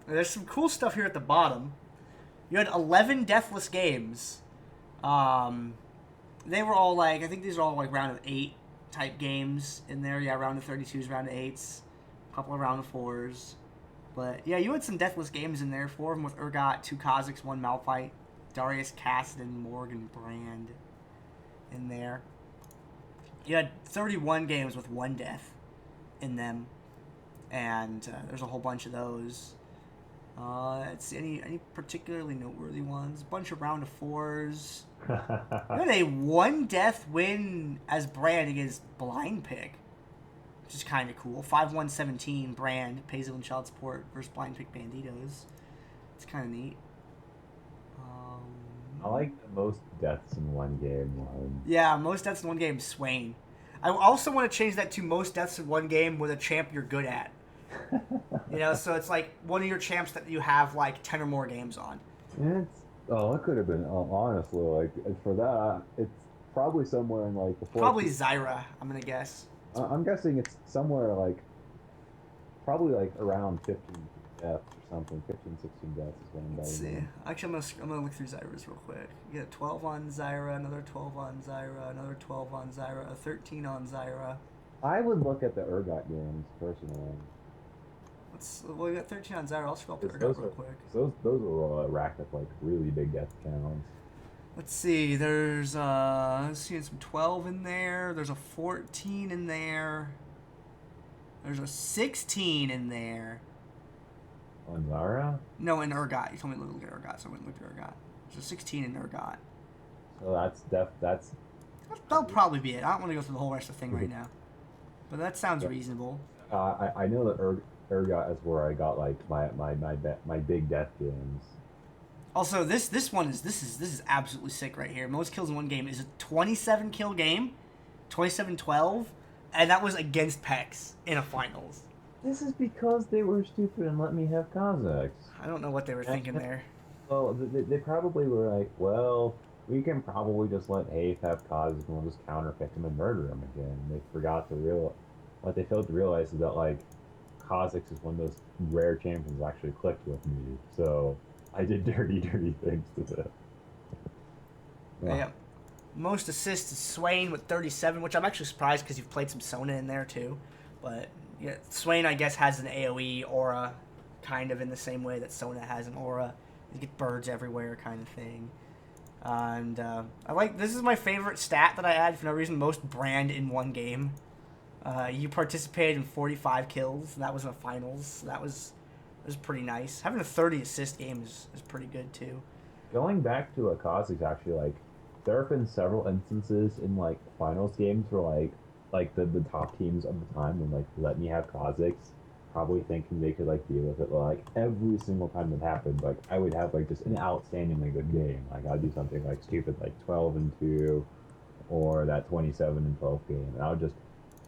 There's some cool stuff here at the bottom. You had 11 deathless games. They were all like, I think these are all like round of 8 type games in there. Yeah, round of 32s, round of 8s, a couple of round of 4s. But yeah, you had some deathless games in there. 4 of them with Urgot, 2 Kazakhs, 1 Malphite, Darius Cassidy, Morgan Brand in there. You had 31 games with 1 death in them. And there's a whole bunch of those. Let's see, any particularly noteworthy ones? A bunch of round of 4s. You had a 1 death win as Brand against Blind Pick, which is kind of cool. 5-1-17 Brand, Paisley and Child Support versus Blind Pick Banditos. It's kind of neat. I like the most deaths in one game one. Yeah, most deaths in one game, Swain. I also want to change that to most deaths in one game with a champ you're good at. You know, so it's like one of your champs that you have like 10 or more games on. It could have been, honestly, like, for that, it's probably somewhere in like the 14th. Probably Zyra, I'm going to guess. I'm guessing it's somewhere like, probably like around 15 deaths or something. 15, 16 deaths is what I'm Let's see. Actually, I'm gonna look through Zyra's real quick. You get a 12 on Zyra, another 12 on Zyra, another 12 on Zyra, a 13 on Zyra. I would look at the Urgot games, personally. Well, you got 13 on Zyra. I'll scroll up the Urgot real quick. Those will rack up like really big death counts. Let's see. There's some 12 in there. There's a 14 in there. There's a 16 in there. On Zyra? No, in Urgot. You told me to look at Urgot, so I went and looked at Urgot. There's a 16 in Urgot. So That'll probably be it. I don't want to go through the whole rest of the thing right now. But that sounds reasonable. I know that Urgot is where I got like my big death games. Also, this is absolutely sick right here. Most kills in one game is a 27 kill game, 27-12, and that was against Pex in a finals. This is because they were stupid and let me have Kazakhs. I don't know what they were thinking there. Well, they probably were like, well, we can probably just let Haif have Kazakhs and we'll just counterpick him and murder him again. And they forgot to realize, what they failed to realize is that, like, Kazakhs is one of those rare champions that actually clicked with me. So I did dirty things to them. Yeah. Most assists is Swain with 37, which I'm actually surprised because you've played some Sona in there too. But yeah, Swain, I guess, has an AoE aura kind of in the same way that Sona has an aura. You get birds everywhere kind of thing. And this is my favorite stat that I add for no reason, most Brand in one game. You participated in 45 kills, and that was in the finals. So that was pretty nice. Having a 30 assist game is pretty good too. Going back to Kazakhs, actually, like, there have been several instances in like finals games where like the top teams of the time when like let me have Kazakhs probably thinking they could like deal with it, but like every single time it happened, like I would have like just an outstandingly good game. Like I'd do something like stupid, like 12-2, or that 27-12 game, and I would just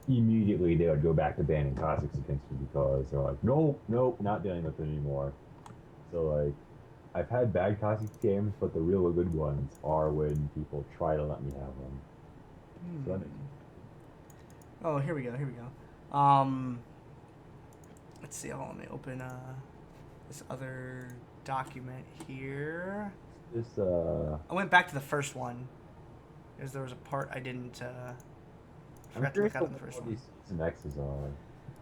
immediately they would go back to banning Cossacks against me because they're like, nope, nope, not dealing with it anymore. So like, I've had bad Cossacks games, but the real good ones are when people try to let me have them. So that makes Oh, here we go. Here we go. Let's see. Hold on, let me open this other document here. this I went back to the first one because there was a part I didn't. I'm Forgot to curious look at what on the first all one. these C's and X's are.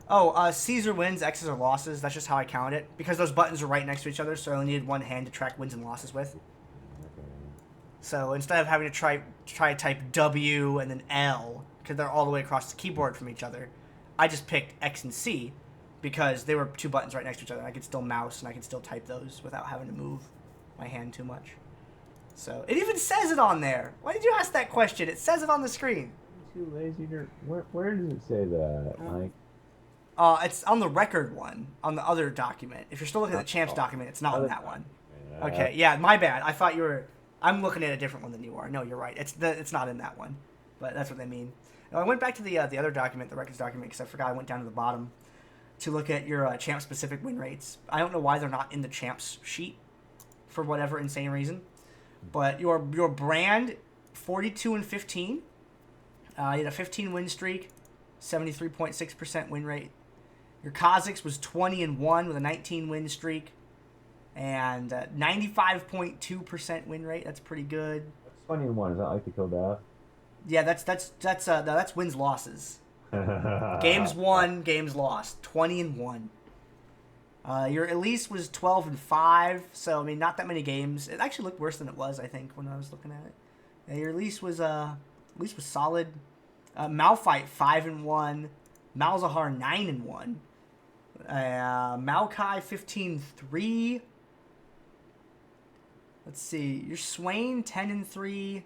Oh, Caesar wins, X's are losses. That's just how I count it because those buttons are right next to each other, so I only needed one hand to track wins and losses with. Okay. So instead of having to try to type W and then L because they're all the way across the keyboard from each other, I just picked X and C because they were two buttons right next to each other. I could still mouse and I could still type those without having to move my hand too much. So it even says it on there. Why did you ask that question? It says it on the screen. Too lazy to. Where does it say that? Like, It's on the record one, on the other document. If you're still looking at the champs document, it's not on that one. Okay, yeah, my bad. I thought you were. I'm looking at a different one than you are. No, you're right. It's not in that one, but that's what they mean. Now, I went back to the other document, the records document, because I forgot. I went down to the bottom to look at your champ specific win rates. I don't know why they're not in the champs sheet for whatever insane reason, but your brand 42-15. You had a 15 win streak, 73.6% win rate. Your Kazakhs was 20-1 with a 19 win streak, and 95.2% win rate. That's pretty good. 20-1. Is that like the kill death? Yeah, that's wins losses. Games won, games lost. 20-1. Your Elise was 12-5, so I mean not that many games. It actually looked worse than it was, I think, when I was looking at it. Yeah, your Elise was solid. Malphite 5-1. Malzahar 9-1. Maokai 15-3. Let's see. Your Swain 10-3.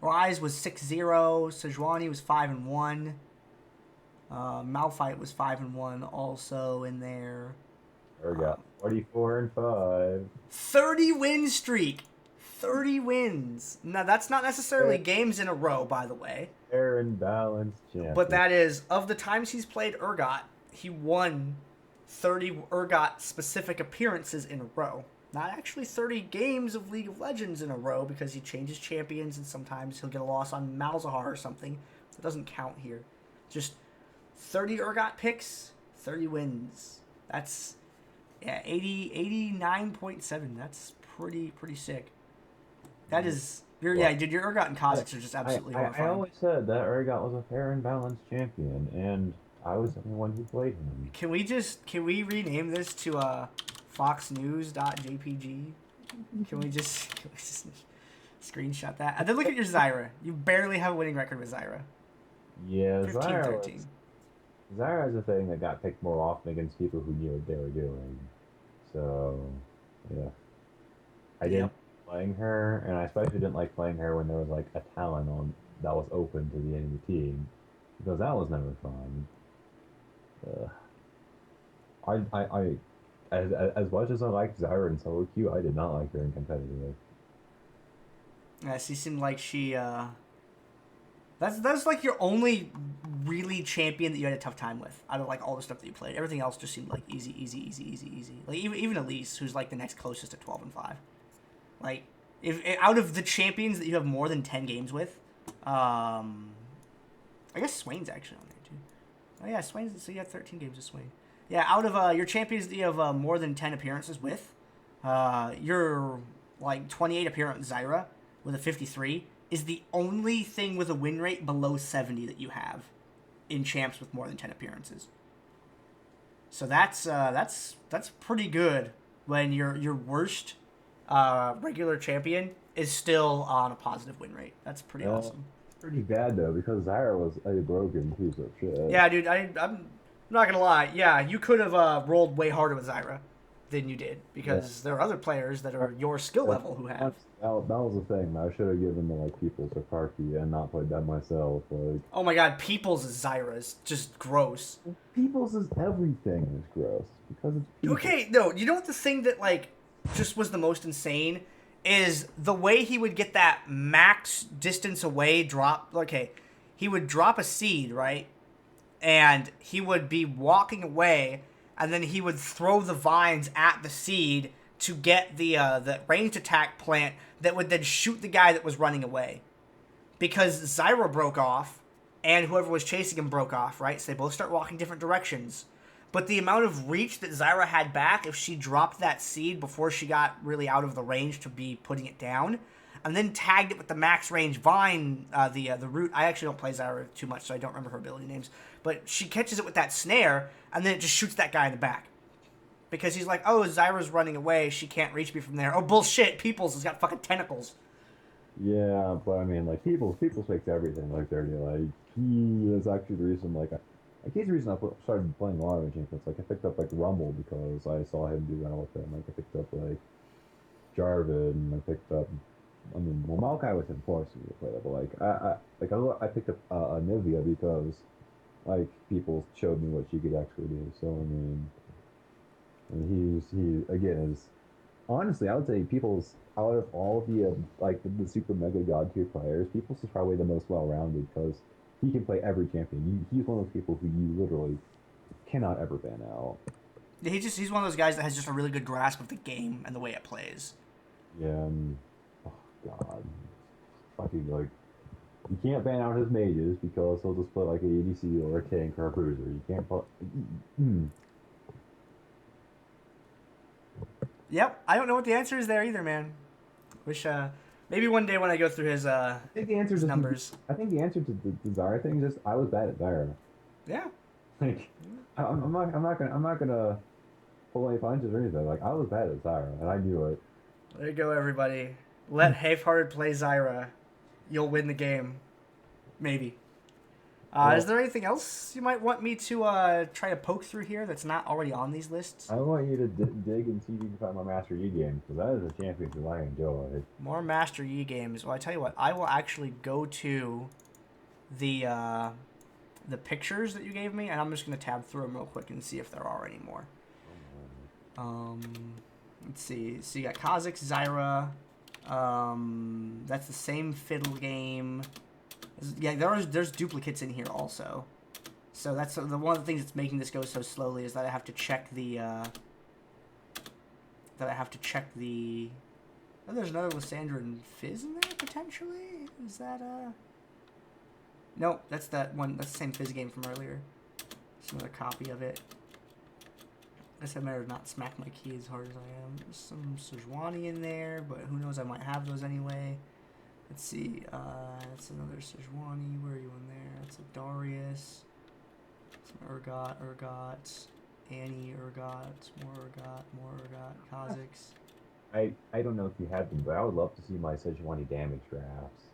Rise was 6-0. Sejuani was 5-1. Malphite was 5-1 also in there. There we go. 44-5. 30 win streak. 30 wins. Now that's not necessarily games in a row, by the way. Fair and balanced champion. But that is, of the times he's played Urgot, he won 30 Urgot specific appearances in a row. Not actually 30 games of League of Legends in a row because he changes champions and sometimes he'll get a loss on Malzahar or something. It doesn't count here. Just 30 Urgot picks, 30 wins. That's 89.7. That's pretty sick. That is your Urgot and Kazakhs are just absolutely horrifying. I always said that Urgot was a fair and balanced champion, and I was the only one who played him. Can we rename this to foxnews.jpg? Can we just screenshot that? And then look at your Zyra. You barely have a winning record with Zyra. Yeah, 15-13. Zyra is a thing that got picked more often against people who knew what they were doing. So, yeah. I didn't like playing her, and I especially didn't like playing her when there was like a talent on that was open to the enemy team, because that was never fun. As much as I liked Zyra in solo queue, I did not like her in competitive. Yeah, she seemed like she that's like your only really champion that you had a tough time with out of like all the stuff that you played. Everything else just seemed like easy. Like even Elise, who's like the next closest to 12-5. Like if out of the champions that you have more than 10 games with, I guess Swain's actually on there too. Oh yeah, Swain's, so you have 13 games with Swain. Yeah, out of your champions that you have more than 10 appearances with, your like 28 appearance Zyra with a 53 is the only thing with a win rate below 70 that you have in champs with more than 10 appearances. So that's pretty good when your worst regular champion is still on a positive win rate. That's pretty awesome. Pretty bad though, because Zyra was a broken piece of shit. Yeah, dude, I'm not gonna lie. Yeah, you could have rolled way harder with Zyra than you did because there are other players that are your skill level who have. That was the thing. I should have given the like people to Karki and not played that myself. Like Oh my god, People's Zyra is just gross. people's is everything is gross because it's people. Okay, no, you know what the thing that like just was the most insane is the way he would get that max distance away drop. Okay, he would drop a seed, right? And he would be walking away, and then he would throw the vines at the seed to get the ranged attack plant that would then shoot the guy that was running away. Because Zyra broke off, and whoever was chasing him broke off, right? So they both start walking different directions. But the amount of reach that Zyra had back, if she dropped that seed before she got really out of the range to be putting it down, and then tagged it with the max range vine, the root. I actually don't play Zyra too much, so I don't remember her ability names. But she catches it with that snare, and then it just shoots that guy in the back. Because he's like, oh, Zyra's running away. She can't reach me from there. Oh, bullshit. Peoples has got fucking tentacles. Yeah, but I mean, like people makes everything like dirty. Like he is actually the reason. Like he's the reason started playing a lot of champions. Like I picked up like Rumble because I saw him do well with him. Like I picked up like Jarvan. And I picked up. I mean, well, Maokai was enforced me to play that, but I picked up Nivea because like people showed me what she could actually do. So I mean, and he again is honestly, I would say people's out of all of the like the super mega god tier players, people's is probably the most well rounded because he can play every champion. He's one of those people who you literally cannot ever ban out. He's one of those guys that has just a really good grasp of the game and the way it plays. Yeah, oh god, fucking like you can't ban out his mages because he'll just play like an ADC or a tank or a cruiser. You can't put. Yep, I don't know what the answer is there either, man. Wish maybe one day when I go through I think the answer his is numbers. I think the answer to the Zara thing is just I was bad at Zara. Yeah. Like I'm not gonna pull any punches or anything. Like I was bad at Zara and I knew it. There you go, everybody. Let HaIfhearted play Zyra. You'll win the game. Maybe. Well, Is there anything else you might want me to try to poke through here that's not already on these lists? I want you to dig and see if you can find my Master Yi game because that is a championship I enjoy. More Master Yi games. Well, I tell you what, I will actually go to the pictures that you gave me, and I'm just gonna tab through them real quick and see if there are any more. Let's see. So you got Kha'Zix, Zyra. That's the same fiddle game. Yeah, there's duplicates in here also. So that's one of the things that's making this go so slowly is that I have to check the. Oh, there's another Lysandra and Fizz in there potentially. Is that No, that's that one. That's the same Fizz game from earlier. It's another copy of it. I guess I better not smack my key as hard as I am. There's some Sejuani in there, but who knows? I might have those anyway. Let's see. That's another Sejuani. Where are you in there? That's a Darius. Some Urgot, Annie, Urgot, more Urgot, Kha'Zix. I don't know if you had them, but I would love to see my Sejuani damage drafts.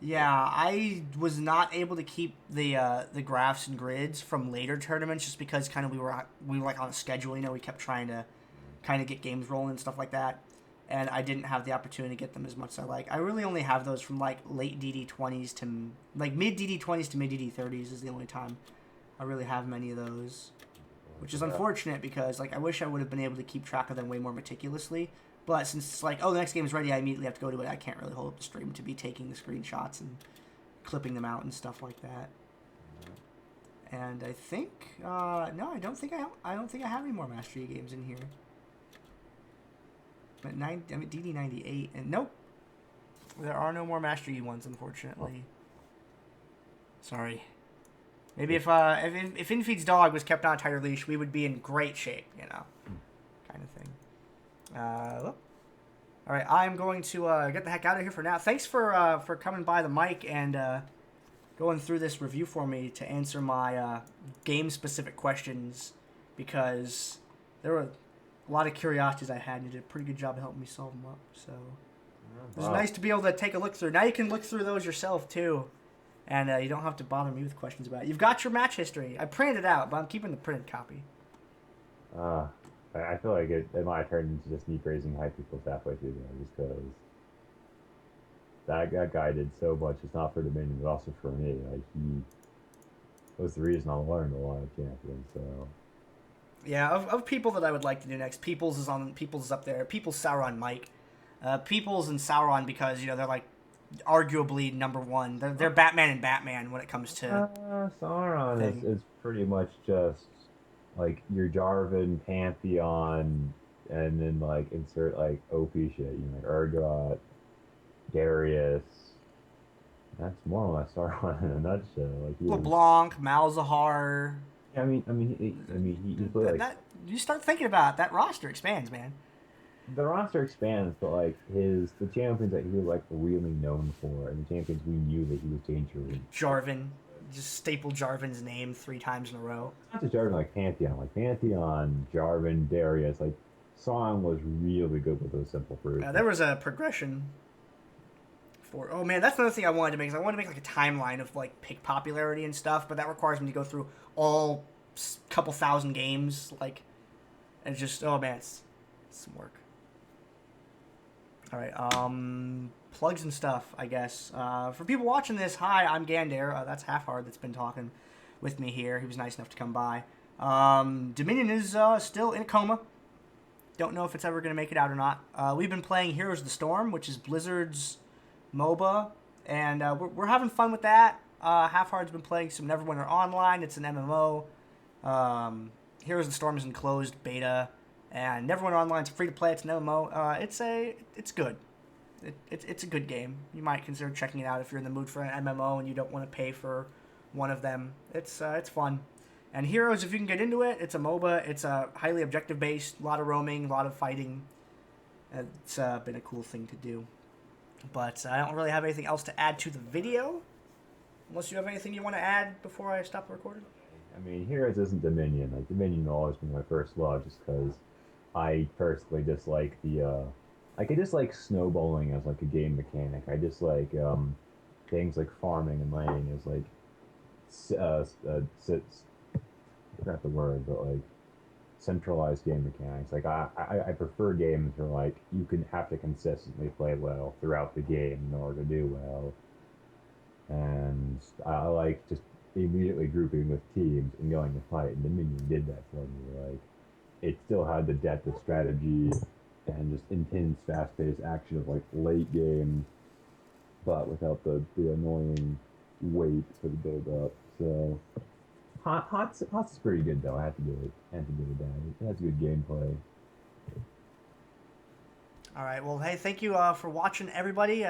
Yeah, I was not able to keep the graphs and grids from later tournaments just because kind of we were like on a schedule. You know, we kept trying to kind of get games rolling and stuff like that, and I didn't have the opportunity to get them as much as I like. I really only have those from like late DD20s to like mid DD20s to mid DD30s is the only time I really have many of those, which is unfortunate because like I wish I would have been able to keep track of them way more meticulously. But since it's like, oh, the next game is ready, I immediately have to go to it. I can't really hold up the stream to be taking the screenshots and clipping them out and stuff like that. And I think, no, I don't think I have any more Master Yi games in here. But DD98, and nope, there are no more Master Yi ones, unfortunately. Sorry. Maybe if Infeed's dog was kept on a tighter leash, we would be in great shape, you know, kind of thing. All right, I'm going to get the heck out of here for now. Thanks for coming by the mic and going through this review for me to answer my game-specific questions because there were a lot of curiosities I had, and you did a pretty good job of helping me solve them up. So it was nice to be able to take a look through. Now you can look through those yourself, too, and you don't have to bother me with questions about it. You've got your match history. I printed it out, but I'm keeping the printed copy. I feel like it might turn into just me praising high people's halfway through there, just because that guy did so much. It's not for Dominion, but also for me. Like he was the reason I learned a lot of champions. So Yeah, of people that I would like to do next, Peoples is up there. Peoples, Sauron, Mike. Peoples and Sauron because they're like arguably number one. They're Batman and Batman when it comes to Sauron thing. is pretty much just like your Jarvan pantheon, and then like insert like OP shit. Like Urgot, Darius. That's more or less Sauron in a nutshell. Like he is. LeBlanc, Malzahar. He played like That you start thinking about it, that roster expands, man. the roster expands, but like the champions that he was like really known for, and the champions we knew that he was dangerous. Jarvan, just staple Jarvan's name 3 times in a row. Not just Jarvan, like Pantheon, Jarvan, Darius. Like Song was really good with those simple fruits. There was a progression for. Oh man, that's another thing I wanted to make. Is I wanted to make like a timeline of like pick popularity and stuff, but that requires me to go through all couple thousand games, like, and just oh man, it's some work. All right, plugs and stuff, I guess. For people watching this, hi, I'm Gandair. That's HaIfhearted that's been talking with me here. He was nice enough to come by. Dominion is still in a coma. Don't know if it's ever going to make it out or not. We've been playing Heroes of the Storm, which is Blizzard's MOBA, and we're having fun with that. HaIfhearted's been playing some Neverwinter Online. It's an MMO. Heroes of the Storm is in closed beta. And Neverwinter Online's free to play. It's an MMO. It's good. It's a good game. You might consider checking it out if you're in the mood for an MMO and you don't want to pay for one of them. It's fun. And Heroes, if you can get into it, it's a MOBA. It's a highly objective based. A lot of roaming, a lot of fighting. It's been a cool thing to do. But I don't really have anything else to add to the video, unless you have anything you want to add before I stop the recording. I mean, Heroes isn't Dominion. Like Dominion will always be my first love, just because I personally dislike I dislike snowballing as like a game mechanic. I dislike things like farming and mining as like I forgot the word, but like centralized game mechanics. Like I prefer games where like you can have to consistently play well throughout the game in order to do well. And I like just immediately grouping with teams and going to fight, and Dominion did that for me. Like it still had the depth of strategy and just intense, fast-paced action of like late game, but without the annoying wait for the build-up. So Hots is pretty good though. I have to give it down. It has good gameplay. All right. Well, hey, thank you for watching, everybody.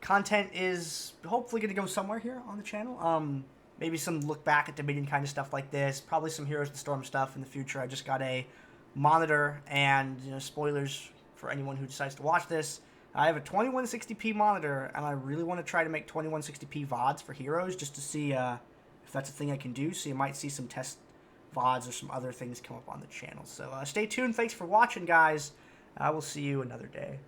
Content is hopefully going to go somewhere here on the channel. Maybe some look back at Dominion kind of stuff like this. Probably some Heroes of the Storm stuff in the future. I just got a monitor, and spoilers for anyone who decides to watch this. I have a 2160p monitor, and I really want to try to make 2160p VODs for Heroes just to see if that's a thing I can do. So you might see some test VODs or some other things come up on the channel. So stay tuned. Thanks for watching, guys. I will see you another day.